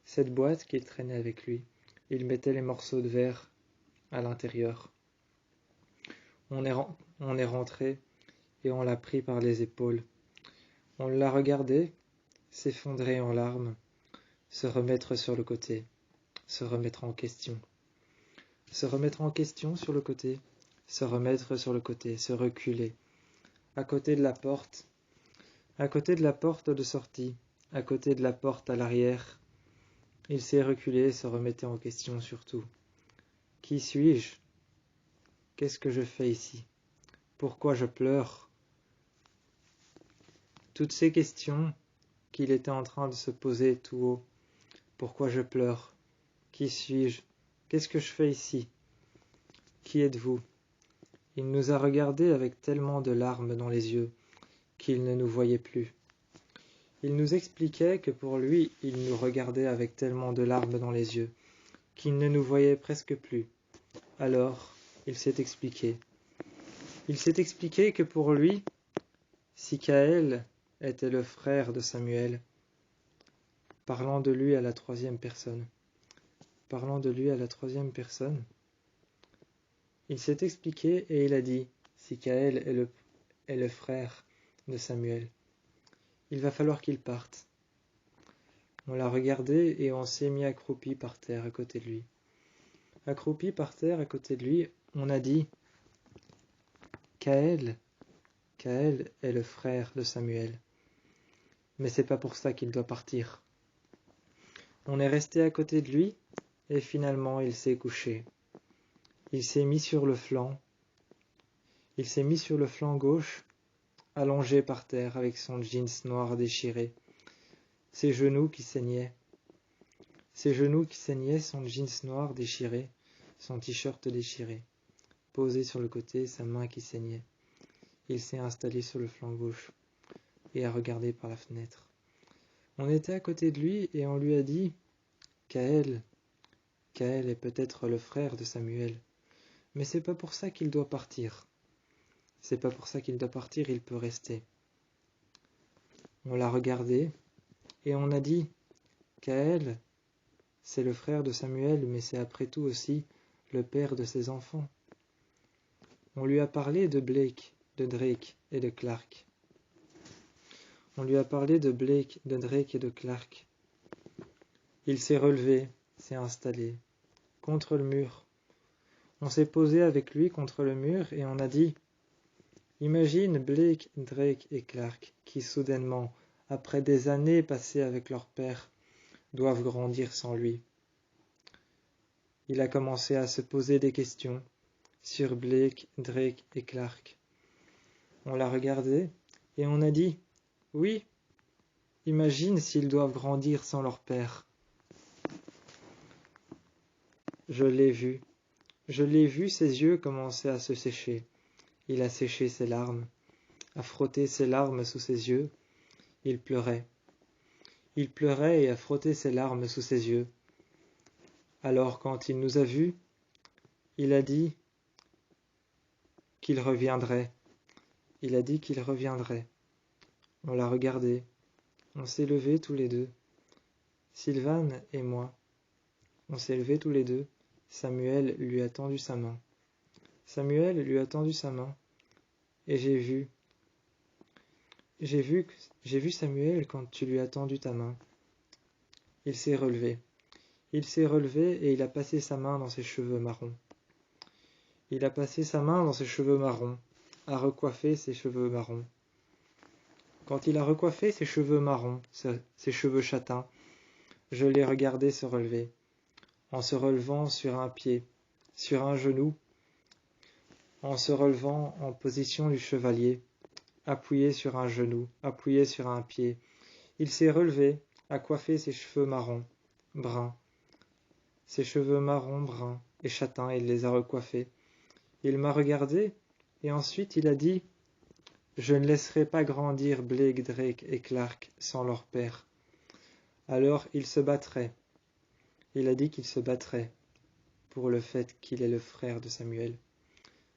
Cette boîte qu'il traînait avec lui, il mettait les morceaux de verre à l'intérieur. On est rentré et on l'a pris par les épaules. On l'a regardé s'effondrer en larmes, se remettre sur le côté, se remettre en question. Se remettre en question sur le côté, se remettre sur le côté, se reculer. À côté de la porte de sortie, à côté de la porte à l'arrière, il s'est reculé et se remettait en question surtout. Qui suis-je? Qu'est-ce que je fais ici? Pourquoi je pleure? Toutes ces questions qu'il était en train de se poser tout haut. Pourquoi je pleure? Qui suis-je? Qu'est-ce que je fais ici? Qui êtes-vous? Il nous a regardés avec tellement de larmes dans les yeux qu'il ne nous voyait plus. Il nous expliquait que pour lui, il nous regardait avec tellement de larmes dans les yeux qu'il ne nous voyait presque plus. Alors, il s'est expliqué. Il s'est expliqué que pour lui, Sikaël était le frère de Samuel, parlant de lui à la troisième personne. Parlant de lui à la troisième personne, il s'est expliqué et il a dit, Sikaël est le frère de Samuel. Il va falloir qu'il parte. On l'a regardé et on s'est mis accroupi par terre à côté de lui. Accroupi par terre à côté de lui, on a dit, Kaël est le frère de Samuel. Mais c'est pas pour ça qu'il doit partir. On est resté à côté de lui et finalement il s'est couché. Il s'est mis sur le flanc. Il s'est mis sur le flanc gauche, allongé par terre avec son jeans noir déchiré. Ses genoux qui saignaient. Ses genoux qui saignaient, son jeans noir déchiré, son t-shirt déchiré. Posé sur le côté, sa main qui saignait. Il s'est installé sur le flanc gauche et a regardé par la fenêtre. On était à côté de lui et on lui a dit « Kaël est peut-être le frère de Samuel, mais c'est pas pour ça qu'il doit partir. C'est pas pour ça qu'il doit partir, il peut rester. » On l'a regardé et on a dit « Kaël, c'est le frère de Samuel, mais c'est après tout aussi le père de ses enfants. » On lui a parlé de Blake, de Drake et de Clark. On lui a parlé de Blake, de Drake et de Clark. Il s'est relevé, s'est installé, contre le mur. On s'est posé avec lui contre le mur et on a dit « Imagine Blake, Drake et Clark qui soudainement, après des années passées avec leur père, doivent grandir sans lui. » Il a commencé à se poser des questions sur Blake, Drake et Clark. On l'a regardé et on a dit « Oui, imagine s'ils doivent grandir sans leur père. » Je l'ai vu, ses yeux commencer à se sécher. Il a séché ses larmes, a frotté ses larmes sous ses yeux. Il pleurait. Il pleurait et a frotté ses larmes sous ses yeux. Alors quand il nous a vus, il a dit qu'il reviendrait. Il a dit qu'il reviendrait. On l'a regardé. On s'est levés tous les deux. Sylvain et moi. On s'est levés tous les deux. Samuel lui a tendu sa main. Samuel lui a tendu sa main. Et j'ai vu Samuel quand tu lui as tendu ta main. Il s'est relevé. Il s'est relevé et il a passé sa main dans ses cheveux marrons. Il a passé sa main dans ses cheveux marrons, a recoiffé ses cheveux marrons. Quand il a recoiffé ses cheveux marrons, ses cheveux châtains, je l'ai regardé se relever, en se relevant sur un pied, sur un genou, en se relevant en position du chevalier, appuyé sur un genou, appuyé sur un pied. Il s'est relevé, a coiffé ses cheveux marrons, bruns. Ses cheveux marrons, bruns et châtains, il les a recoiffés. Il m'a regardé, et ensuite il a dit « Je ne laisserai pas grandir Blake, Drake et Clark sans leur père. » Alors il se battrait. Il a dit qu'il se battrait pour le fait qu'il est le frère de Samuel.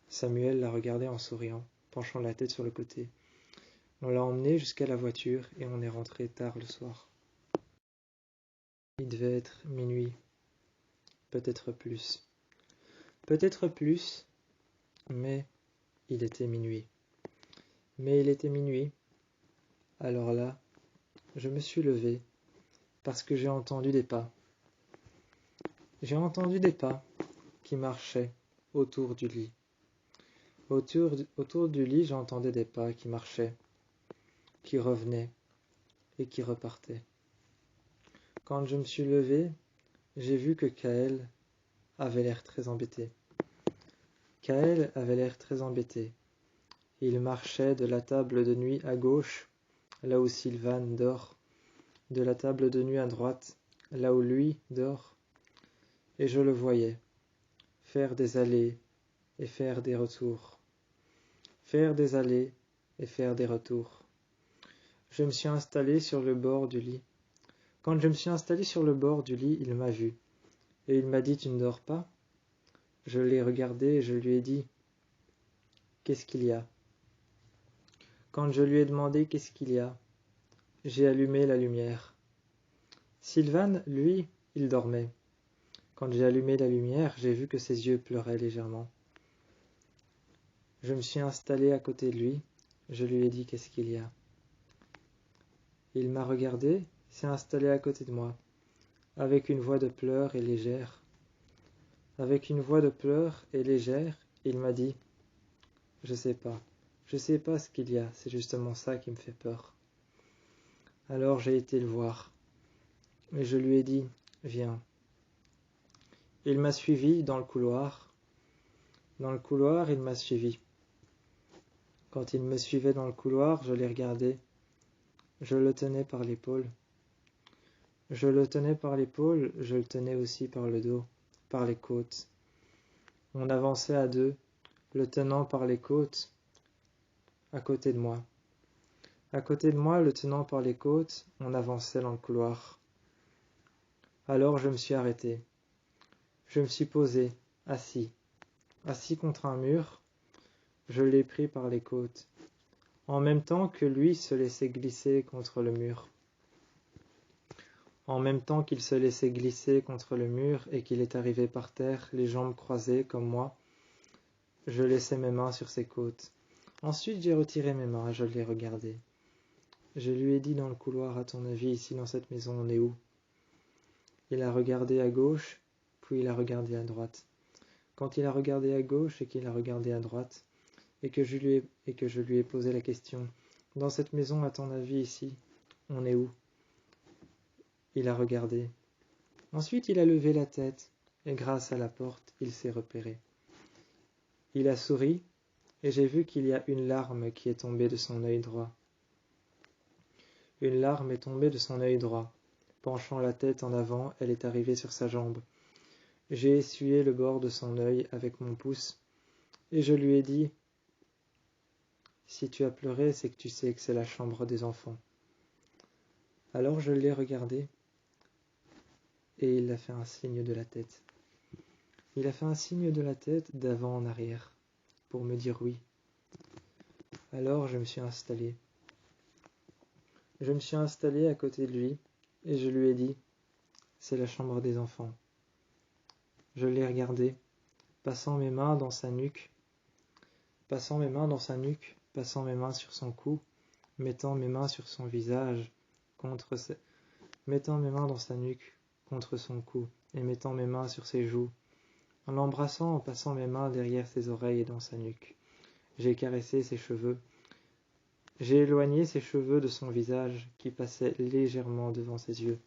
Samuel l'a regardé en souriant, penchant la tête sur le côté. On l'a emmené jusqu'à la voiture et on est rentré tard le soir. Il devait être minuit, peut-être plus. Peut-être plus, mais il était minuit. Mais il était minuit. Alors là, je me suis levé parce que j'ai entendu des pas. J'ai entendu des pas qui marchaient autour du lit. Autour du lit, j'entendais des pas qui marchaient, qui revenaient et qui repartaient. Quand je me suis levé, j'ai vu que Kaël avait l'air très embêté. Kaël avait l'air très embêté. Il marchait de la table de nuit à gauche, là où Sylvain dort, de la table de nuit à droite, là où lui dort, et je le voyais faire des allées et faire des retours. Faire des allées et faire des retours. Je me suis installé sur le bord du lit. Quand je me suis installé sur le bord du lit, il m'a vu, et il m'a dit « Tu ne dors pas ?» Je l'ai regardé et je lui ai dit « Qu'est-ce qu'il y a ?» Quand je lui ai demandé « Qu'est-ce qu'il y a ?» j'ai allumé la lumière. Sylvain, lui, il dormait. Quand j'ai allumé la lumière, j'ai vu que ses yeux pleuraient légèrement. Je me suis installé à côté de lui. Je lui ai dit « Qu'est-ce qu'il y a ?» Il m'a regardé, s'est installé à côté de moi, avec une voix de pleurs et légère. Avec une voix de pleurs et légère, il m'a dit « Je sais pas ce qu'il y a, c'est justement ça qui me fait peur. » Alors j'ai été le voir, et je lui ai dit « Viens. » Il m'a suivi dans le couloir. Dans le couloir, il m'a suivi. Quand il me suivait dans le couloir, je l'ai regardé. Je le tenais par l'épaule. Je le tenais par l'épaule, je le tenais aussi par le dos, par les côtes. On avançait à deux, le tenant par les côtes, à côté de moi. À côté de moi, le tenant par les côtes, on avançait dans le couloir. Alors je me suis arrêté. Je me suis posé, assis contre un mur. Je l'ai pris par les côtes, en même temps que lui se laissait glisser contre le mur. En même temps qu'il se laissait glisser contre le mur et qu'il est arrivé par terre, les jambes croisées comme moi, je laissais mes mains sur ses côtes. Ensuite j'ai retiré mes mains et je l'ai regardé. Je lui ai dit dans le couloir, à ton avis, ici dans cette maison, on est où? Il a regardé à gauche, puis il a regardé à droite. Quand il a regardé à gauche et qu'il a regardé à droite, et que je lui ai posé la question, dans cette maison, à ton avis, ici, on est où? Il a regardé. Ensuite, il a levé la tête, et grâce à la porte, il s'est repéré. Il a souri, et j'ai vu qu'il y a une larme qui est tombée de son œil droit. Une larme est tombée de son œil droit. Penchant la tête en avant, elle est arrivée sur sa jambe. J'ai essuyé le bord de son œil avec mon pouce, et je lui ai dit « Si tu as pleuré, c'est que tu sais que c'est la chambre des enfants. » Alors je l'ai regardé, et il a fait un signe de la tête. Il a fait un signe de la tête d'avant en arrière, pour me dire oui. Alors je me suis installé. Je me suis installé à côté de lui, et je lui ai dit « C'est la chambre des enfants. » Je l'ai regardé, passant mes mains dans sa nuque, passant mes mains sur son cou, mettant mes mains sur son visage, mettant mes mains dans sa nuque, contre son cou, et mettant mes mains sur ses joues, en l'embrassant, en passant mes mains derrière ses oreilles et dans sa nuque. J'ai caressé ses cheveux. J'ai éloigné ses cheveux de son visage, qui passait légèrement devant ses yeux.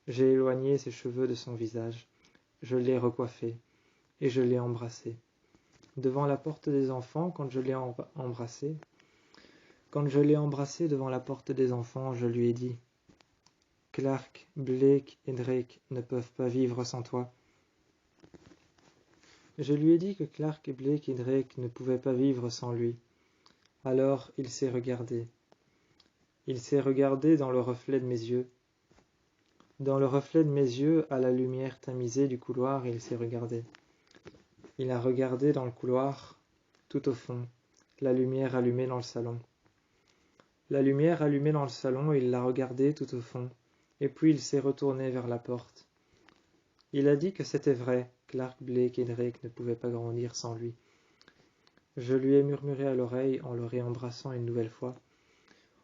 J'ai éloigné ses cheveux de son visage. Je l'ai recoiffé, et je l'ai embrassé. Devant la porte des enfants, quand je l'ai embrassé devant la porte des enfants, je lui ai dit « Clark, Blake et Drake ne peuvent pas vivre sans toi. » Je lui ai dit que Clark, Blake et Drake ne pouvaient pas vivre sans lui. Alors il s'est regardé. Il s'est regardé dans le reflet de mes yeux. Dans le reflet de mes yeux, à la lumière tamisée du couloir, il s'est regardé. Il a regardé dans le couloir, tout au fond, la lumière allumée dans le salon. La lumière allumée dans le salon, il l'a regardé tout au fond, et puis il s'est retourné vers la porte. Il a dit que c'était vrai, Clark, Blake et Drake ne pouvaient pas grandir sans lui. Je lui ai murmuré à l'oreille en le réembrassant une nouvelle fois.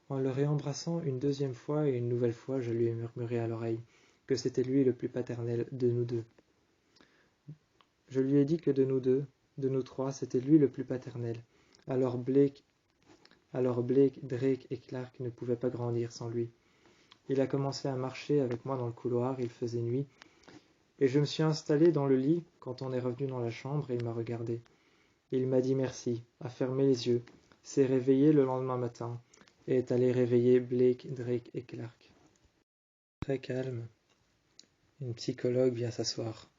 En le réembrassant une deuxième fois et une nouvelle fois, je lui ai murmuré à l'oreille que c'était lui le plus paternel de nous deux. Je lui ai dit que de nous trois, c'était lui le plus paternel. Alors Blake, Drake et Clark ne pouvaient pas grandir sans lui. Il a commencé à marcher avec moi dans le couloir, il faisait nuit, et je me suis installé dans le lit quand on est revenu dans la chambre et il m'a regardé. Il m'a dit merci, a fermé les yeux, s'est réveillé le lendemain matin et est allé réveiller Blake, Drake et Clark. Très calme, une psychologue vient s'asseoir.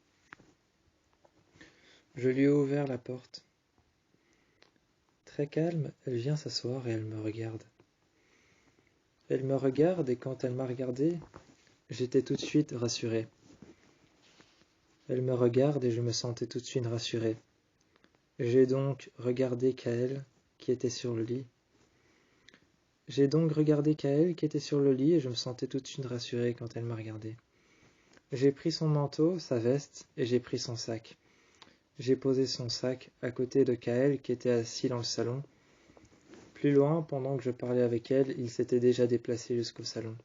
Je lui ai ouvert la porte. Très calme, elle vient s'asseoir et elle me regarde. Elle me regarde et quand elle m'a regardé, j'étais tout de suite rassuré. Elle me regarde et je me sentais tout de suite rassuré. J'ai donc regardé Kaël qui était sur le lit. J'ai donc regardé Kaël qui était sur le lit et je me sentais tout de suite rassuré quand elle m'a regardé. J'ai pris son manteau, sa veste et j'ai pris son sac. J'ai posé son sac à côté de Kaël qui était assis dans le salon. Plus loin, pendant que je parlais avec elle, il s'était déjà déplacé jusqu'au salon.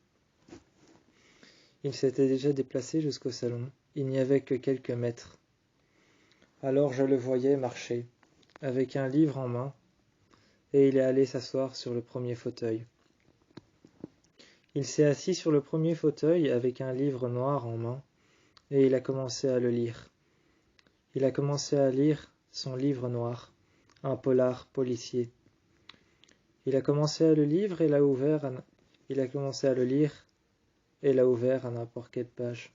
Il s'était déjà déplacé jusqu'au salon. Il n'y avait que quelques mètres. Alors je le voyais marcher, avec un livre en main, et il est allé s'asseoir sur le premier fauteuil. Il s'est assis sur le premier fauteuil avec un livre noir en main, et il a commencé à le lire. Il a commencé à lire son livre noir, un polar policier. Il a commencé à le lire et l'a ouvert Il a commencé à le lire et l'a ouvert à n'importe quelle page.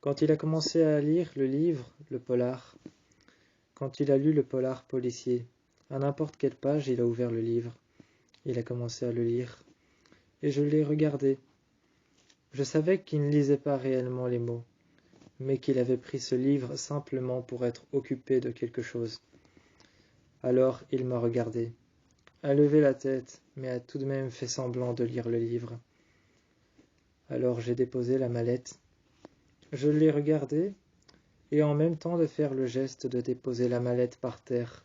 Quand il a commencé à lire le livre, le polar, quand il a lu le polar policier, à n'importe quelle page, il a ouvert le livre. Il a commencé à le lire. Et je l'ai regardé. Je savais qu'il ne lisait pas réellement les mots, mais qu'il avait pris ce livre simplement pour être occupé de quelque chose. Alors il m'a regardé, a levé la tête, mais a tout de même fait semblant de lire le livre. Alors j'ai déposé la mallette. Je l'ai regardé, et en même temps de faire le geste de déposer la mallette par terre,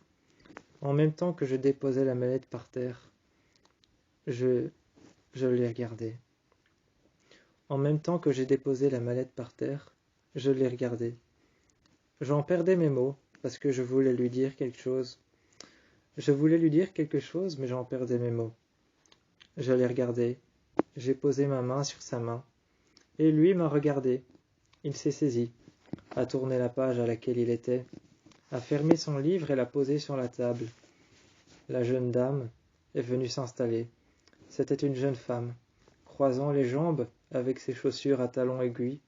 en même temps que je déposais la mallette par terre, je l'ai regardé. En même temps que j'ai déposé la mallette par terre, je l'ai regardé. J'en perdais mes mots, parce que je voulais lui dire quelque chose. Je voulais lui dire quelque chose, mais j'en perdais mes mots. Je l'ai regardé. J'ai posé ma main sur sa main. Et lui m'a regardé. Il s'est saisi, a tourné la page à laquelle il était, a fermé son livre et l'a posé sur la table. La jeune dame est venue s'installer. C'était une jeune femme, croisant les jambes avec ses chaussures à talons aiguilles.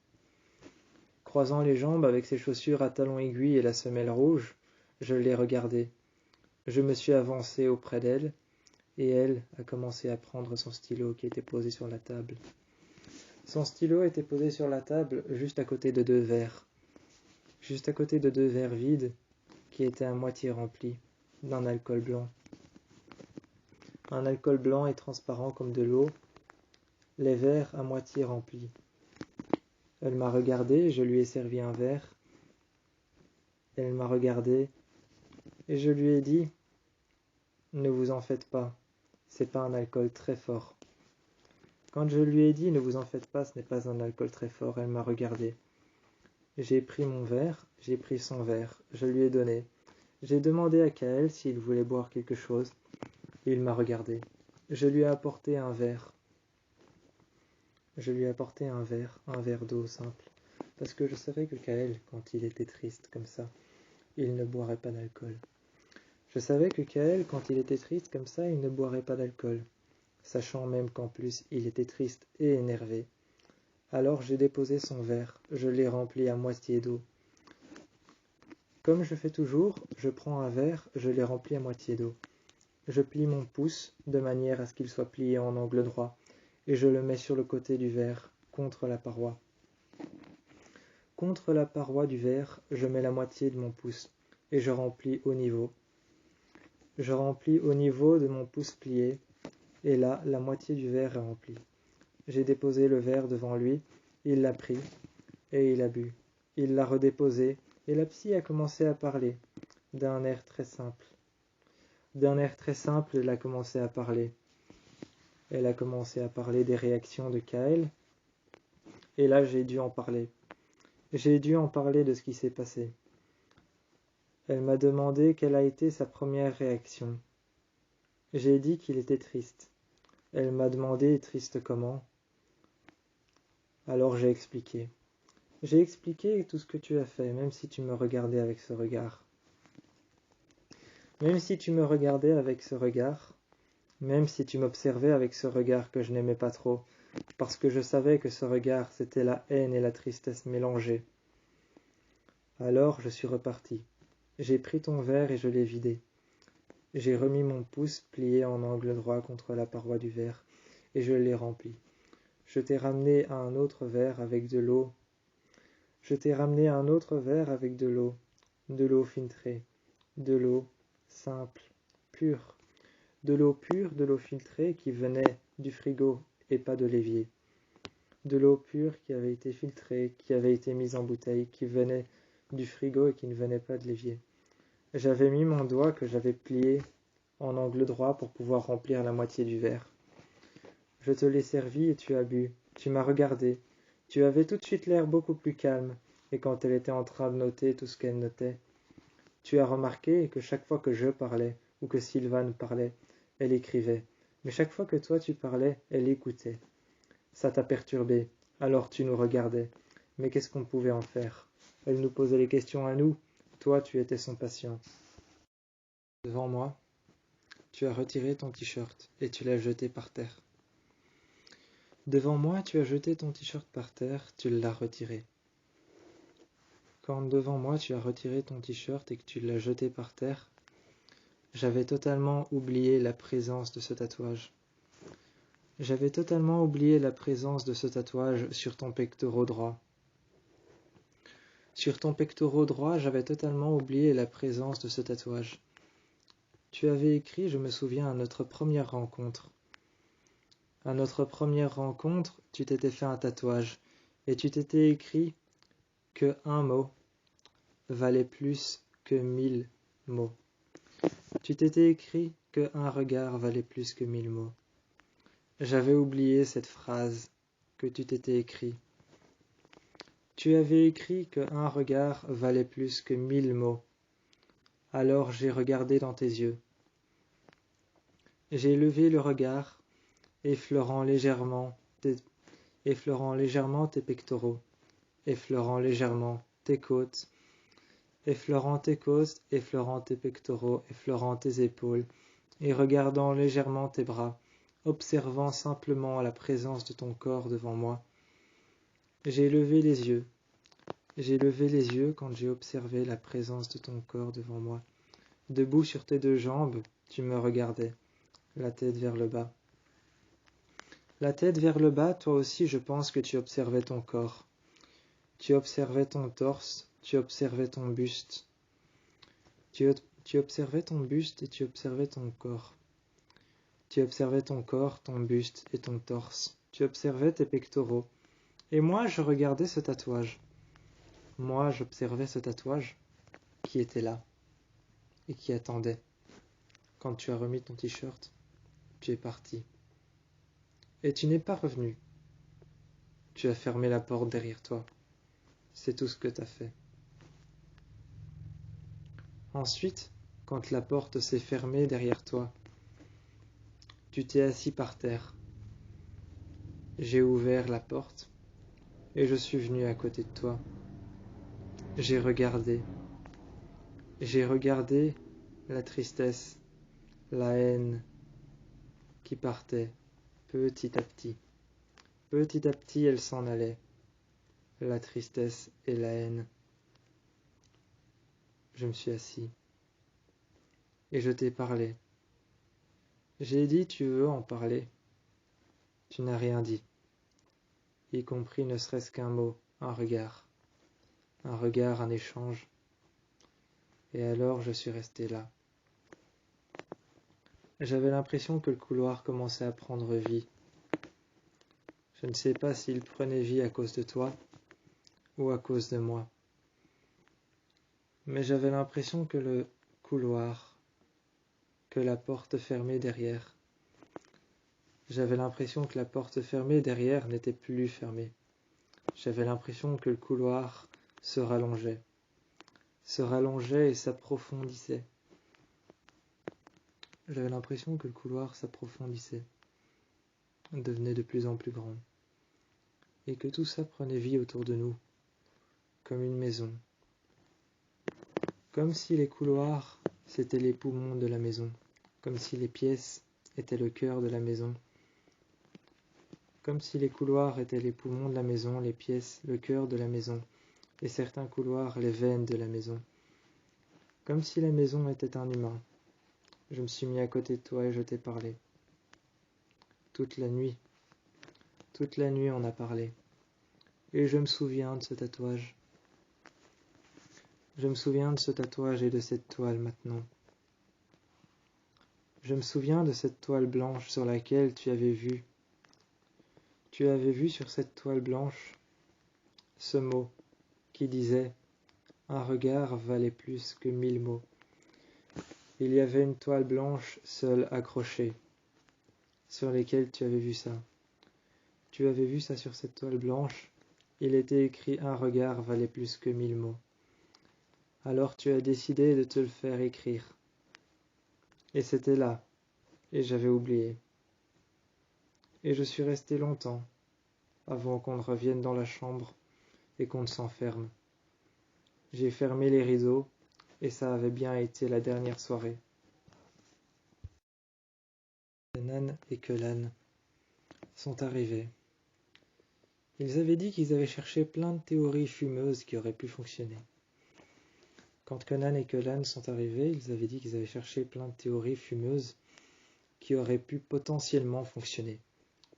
Croisant les jambes avec ses chaussures à talons aiguilles et la semelle rouge, je l'ai regardée. Je me suis avancé auprès d'elle, et elle a commencé à prendre son stylo qui était posé sur la table. Son stylo était posé sur la table juste à côté de deux verres vides qui étaient à moitié remplis d'un alcool blanc. Un alcool blanc et transparent comme de l'eau, les verres à moitié remplis. Elle m'a regardé, je lui ai servi un verre. Elle m'a regardé, et je lui ai dit « Ne vous en faites pas, c'est pas un alcool très fort. » Quand je lui ai dit « Ne vous en faites pas, ce n'est pas un alcool très fort », elle m'a regardé. J'ai pris mon verre, j'ai pris son verre, je lui ai donné. J'ai demandé à Kaël s'il voulait boire quelque chose. Il m'a regardé. Je lui ai apporté un verre. Je lui ai apporté un verre d'eau simple. Parce que je savais que Kaël, quand il était triste comme ça, il ne boirait pas d'alcool. Je savais que Kaël, quand il était triste comme ça, il ne boirait pas d'alcool, sachant même qu'en plus il était triste et énervé. Alors j'ai déposé son verre, je l'ai rempli à moitié d'eau. Comme je fais toujours, je prends un verre, je l'ai rempli à moitié d'eau. Je plie mon pouce de manière à ce qu'il soit plié en angle droit, et je le mets sur le côté du verre, contre la paroi. Contre la paroi du verre, je mets la moitié de mon pouce, et je remplis au niveau. Je remplis au niveau de mon pouce plié, et là, la moitié du verre est remplie. J'ai déposé le verre devant lui, il l'a pris, et il a bu. Il l'a redéposé, et la psy a commencé à parler, d'un air très simple. D'un air très simple, elle a commencé à parler. Elle a commencé à parler des réactions de Kyle, et là j'ai dû en parler. J'ai dû en parler de ce qui s'est passé. Elle m'a demandé quelle a été sa première réaction. J'ai dit qu'il était triste. Elle m'a demandé triste comment. Alors j'ai expliqué. J'ai expliqué tout ce que tu as fait, même si tu me regardais avec ce regard. Même si tu me regardais avec ce regard, même si tu m'observais avec ce regard que je n'aimais pas trop, parce que je savais que ce regard, c'était la haine et la tristesse mélangées. Alors je suis reparti. J'ai pris ton verre et je l'ai vidé. J'ai remis mon pouce plié en angle droit contre la paroi du verre, et je l'ai rempli. Je t'ai ramené un autre verre avec de l'eau. Je t'ai ramené un autre verre avec de l'eau filtrée, de l'eau simple, pure, de l'eau filtrée qui venait du frigo et pas de l'évier, de l'eau pure qui avait été filtrée, qui avait été mise en bouteille, qui venait du frigo et qui ne venait pas de l'évier. J'avais mis mon doigt que j'avais plié en angle droit pour pouvoir remplir la moitié du verre. Je te l'ai servi et tu as bu. Tu m'as regardé. Tu avais tout de suite l'air beaucoup plus calme, et quand elle était en train de noter tout ce qu'elle notait, tu as remarqué que chaque fois que je parlais, ou que Sylvane parlait, elle écrivait. Mais chaque fois que toi tu parlais, elle écoutait. Ça t'a perturbé, alors tu nous regardais. Mais qu'est-ce qu'on pouvait en faire? Elle nous posait les questions à nous. Toi, tu étais son patient. Devant moi, tu as retiré ton t-shirt et tu l'as jeté par terre. Devant moi, tu as jeté ton t-shirt par terre, tu l'as retiré. Quand devant moi, tu as retiré ton t-shirt et que tu l'as jeté par terre, j'avais totalement oublié la présence de ce tatouage. J'avais totalement oublié la présence de ce tatouage sur ton pectoral droit. Sur ton pectoral droit, j'avais totalement oublié la présence de ce tatouage. Tu avais écrit, je me souviens, à notre première rencontre. À notre première rencontre, tu t'étais fait un tatouage et tu t'étais écrit que un mot valait plus que 1000 mots. Tu t'étais écrit que un regard valait plus que 1000 mots. J'avais oublié cette phrase que tu t'étais écrit. Tu avais écrit que un regard valait plus que 1000 mots. Alors j'ai regardé dans tes yeux. J'ai levé le regard, effleurant légèrement tes pectoraux, effleurant légèrement tes côtes, effleurant tes pectoraux, effleurant tes épaules, et regardant légèrement tes bras, observant simplement la présence de ton corps devant moi. J'ai levé les yeux. J'ai levé les yeux quand j'ai observé la présence de ton corps devant moi. Debout sur tes deux jambes, tu me regardais, la tête vers le bas. La tête vers le bas, toi aussi je pense que tu observais ton corps. Tu observais ton torse, tu observais ton buste. Tu observais ton buste et tu observais ton corps. Tu observais ton corps, ton buste et ton torse. Tu observais tes pectoraux. Et moi, je regardais ce tatouage. Moi, j'observais ce tatouage qui était là et qui attendait. Quand tu as remis ton t-shirt, tu es parti. Et tu n'es pas revenu. Tu as fermé la porte derrière toi. C'est tout ce que tu as fait. Ensuite, quand la porte s'est fermée derrière toi, tu t'es assis par terre. J'ai ouvert la porte et je suis venu à côté de toi. J'ai regardé la tristesse, la haine qui partait petit à petit. Petit à petit, elle s'en allait, la tristesse et la haine. Je me suis assis. Et je t'ai parlé. J'ai dit, tu veux en parler? Tu n'as rien dit, y compris ne serait-ce qu'un mot, un regard, un échange. Et alors je suis resté là. J'avais l'impression que le couloir commençait à prendre vie. Je ne sais pas s'il prenait vie à cause de toi ou à cause de moi. Mais j'avais l'impression que le couloir, que la porte fermée derrière, j'avais l'impression que la porte fermée derrière n'était plus fermée. J'avais l'impression que le couloir se rallongeait et s'approfondissait. J'avais l'impression que le couloir s'approfondissait, devenait de plus en plus grand, et que tout ça prenait vie autour de nous, comme une maison. Comme si les couloirs, c'étaient les poumons de la maison, comme si les pièces étaient le cœur de la maison, comme si les couloirs étaient les poumons de la maison, les pièces, le cœur de la maison, et certains couloirs, les veines de la maison, comme si la maison était un humain. Je me suis mis à côté de toi et je t'ai parlé. Toute la nuit on a parlé. Et je me souviens de ce tatouage. Je me souviens de ce tatouage et de cette toile maintenant. Je me souviens de cette toile blanche sur laquelle tu avais vu. Tu avais vu sur cette toile blanche ce mot qui disait « Un regard valait plus que 1000 mots ». Il y avait une toile blanche seule accrochée, sur laquelle tu avais vu ça. Tu avais vu ça sur cette toile blanche. Il était écrit « Un regard valait plus que 1000 mots ». Alors tu as décidé de te le faire écrire. Et c'était là, et j'avais oublié. Et je suis resté longtemps, avant qu'on ne revienne dans la chambre et qu'on ne s'enferme. J'ai fermé les rideaux, et ça avait bien été la dernière soirée. Kenan et Kelan sont arrivés. Ils avaient dit qu'ils avaient cherché plein de théories fumeuses qui auraient pu fonctionner. Quand Kenan et Kelan sont arrivés, ils avaient dit qu'ils avaient cherché plein de théories fumeuses qui auraient pu potentiellement fonctionner,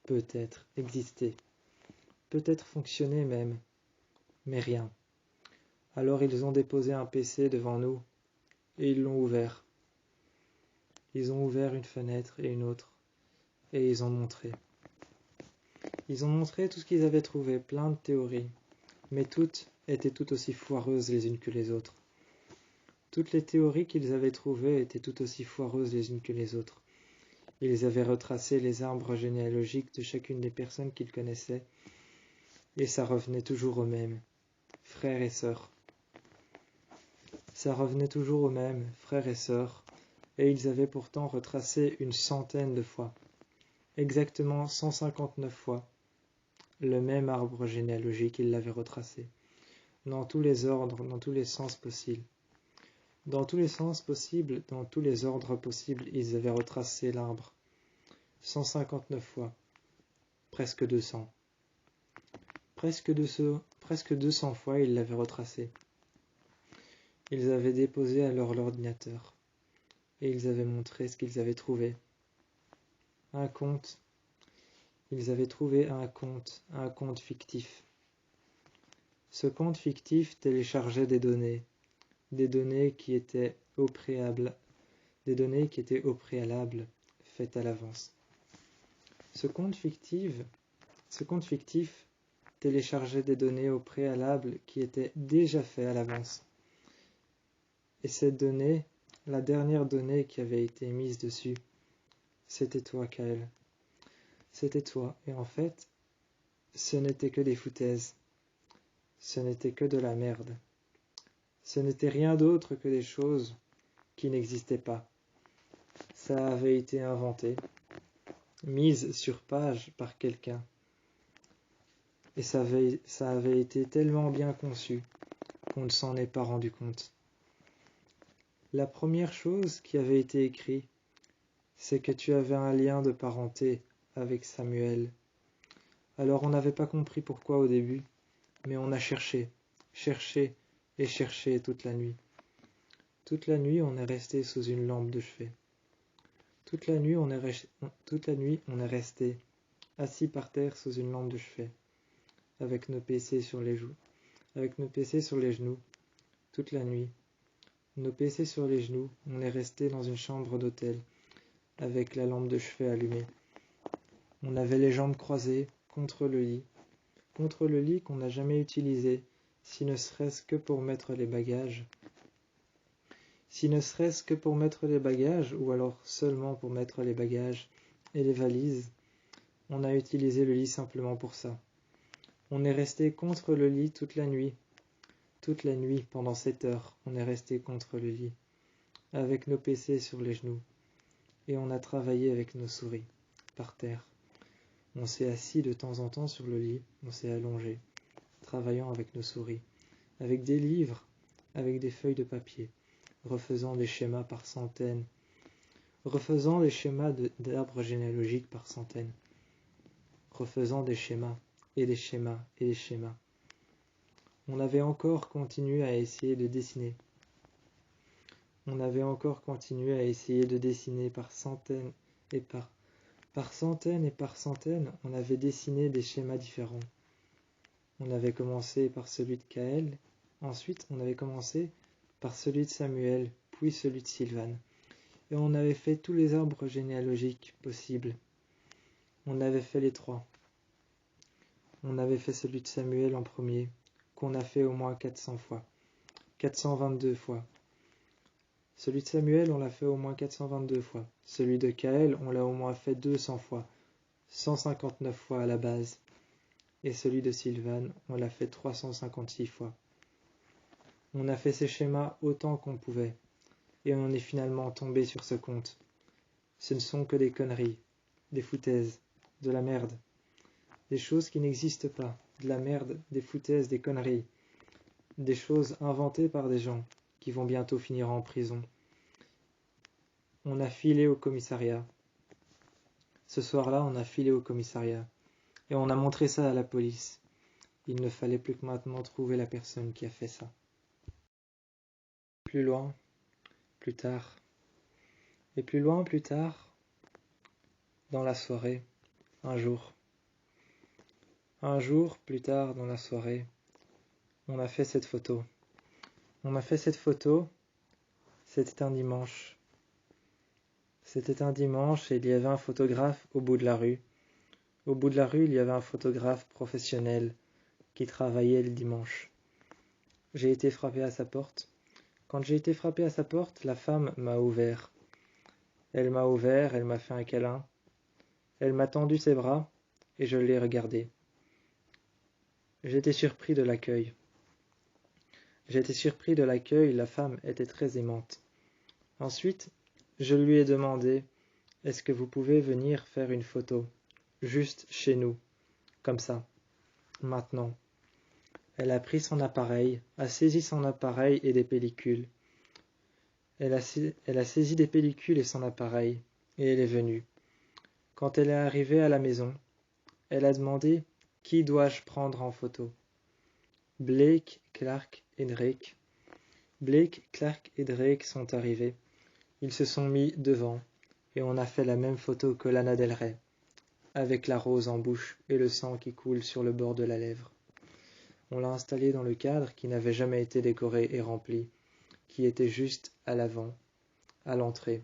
peut-être exister, peut-être fonctionner même, mais rien. Alors ils ont déposé un PC devant nous, et ils l'ont ouvert. Ils ont ouvert une fenêtre et une autre, et ils ont montré. Ils ont montré tout ce qu'ils avaient trouvé, plein de théories, mais toutes étaient tout aussi foireuses les unes que les autres. Toutes les théories qu'ils avaient trouvées étaient tout aussi foireuses les unes que les autres. Ils avaient retracé les arbres généalogiques de chacune des personnes qu'ils connaissaient, et ça revenait toujours au même, frères et sœurs. Ça revenait toujours au même, frères et sœurs, et ils avaient pourtant retracé une centaine de fois, exactement 159 fois, le même arbre généalogique, ils l'avaient retracé, dans tous les ordres, dans tous les sens possibles. Dans tous les sens possibles, dans tous les ordres possibles, ils avaient retracé l'arbre. 159 fois, presque 200. Presque 200 fois, ils l'avaient retracé. Ils avaient déposé alors l'ordinateur, et ils avaient montré ce qu'ils avaient trouvé. Un compte. Ils avaient trouvé un compte fictif. Ce compte fictif téléchargeait des données qui étaient au préalable faites à l'avance. Ce compte fictif téléchargeait des données au préalable qui étaient déjà faites à l'avance. Et cette donnée, la dernière donnée qui avait été mise dessus, c'était toi, Kael. C'était toi, et en fait, ce n'était que des foutaises. Ce n'était que de la merde. Ce n'était rien d'autre que des choses qui n'existaient pas. Ça avait été inventé, mise sur page par quelqu'un. Et ça avait été tellement bien conçu qu'on ne s'en est pas rendu compte. La première chose qui avait été écrite, c'est que tu avais un lien de parenté avec Samuel. Alors on n'avait pas compris pourquoi au début, mais on a cherché et cherché toute la nuit. Toute la nuit, on est resté sous une lampe de chevet. Toute la nuit, on est resté assis par terre sous une lampe de chevet, avec nos PC sur les genoux. Toute la nuit, nos PC sur les genoux, on est resté dans une chambre d'hôtel, avec la lampe de chevet allumée. On avait les jambes croisées contre le lit qu'on n'a jamais utilisé, si ne serait-ce que pour mettre les bagages. Ou alors seulement pour mettre les bagages et les valises, on a utilisé le lit simplement pour ça. On est resté contre le lit toute la nuit. Toute la nuit, pendant 7 heures, on est resté contre le lit, avec nos PC sur les genoux, et on a travaillé avec nos souris, par terre. On s'est assis de temps en temps sur le lit, on s'est allongé, travaillant avec nos souris, avec des livres, avec des feuilles de papier, refaisant des schémas par centaines, refaisant des schémas d'arbres généalogiques par centaines, refaisant des schémas, et des schémas, et des schémas. On avait encore continué à essayer de dessiner. Par centaines et par centaines, on avait dessiné des schémas différents. On avait commencé par celui de Kael, ensuite on avait commencé par celui de Samuel, puis celui de Sylvan. Et on avait fait tous les arbres généalogiques possibles. On avait fait les 3. On avait fait celui de Samuel en premier, qu'on a fait au moins 400 fois. 422 fois. Celui de Samuel, on l'a fait au moins 422 fois. Celui de Kael, on l'a au moins fait 200 fois. 159 fois à la base. Et celui de Sylvan, on l'a fait 356 fois. On a fait ces schémas autant qu'on pouvait. Et on est finalement tombé sur ce compte. Ce ne sont que des conneries, des foutaises, de la merde. Des choses qui n'existent pas, de la merde, des foutaises, des conneries. Des choses inventées par des gens qui vont bientôt finir en prison. On a filé au commissariat. Ce soir-là, on a filé au commissariat. Et on a montré ça à la police. Il ne fallait plus que maintenant trouver la personne qui a fait ça. Plus loin, plus tard. Et plus loin, plus tard, dans la soirée, un jour. Un jour, plus tard, dans la soirée, on a fait cette photo. C'était un dimanche. C'était un dimanche et il y avait un photographe au bout de la rue. Au bout de la rue, il y avait un photographe professionnel qui travaillait le dimanche. J'ai été frappé à sa porte. Quand j'ai été frappé à sa porte, la femme m'a ouvert. Elle m'a ouvert, elle m'a fait un câlin. Elle m'a tendu ses bras et je l'ai regardé. J'étais surpris de l'accueil. La femme était très aimante. Ensuite, je lui ai demandé « Est-ce que vous pouvez venir faire une photo, juste chez nous, comme ça, maintenant ?» Elle a pris son appareil, a saisi son appareil et des pellicules. Elle a saisi des pellicules et son appareil, et elle est venue. Quand elle est arrivée à la maison, elle a demandé « Qui dois-je prendre en photo ?» Blake, Clark et Drake. Blake, Clark et Drake sont arrivés. Ils se sont mis devant, et on a fait la même photo que Lana Del Rey, avec la rose en bouche et le sang qui coule sur le bord de la lèvre. On l'a installé dans le cadre qui n'avait jamais été décoré et rempli, qui était juste à l'avant, à l'entrée.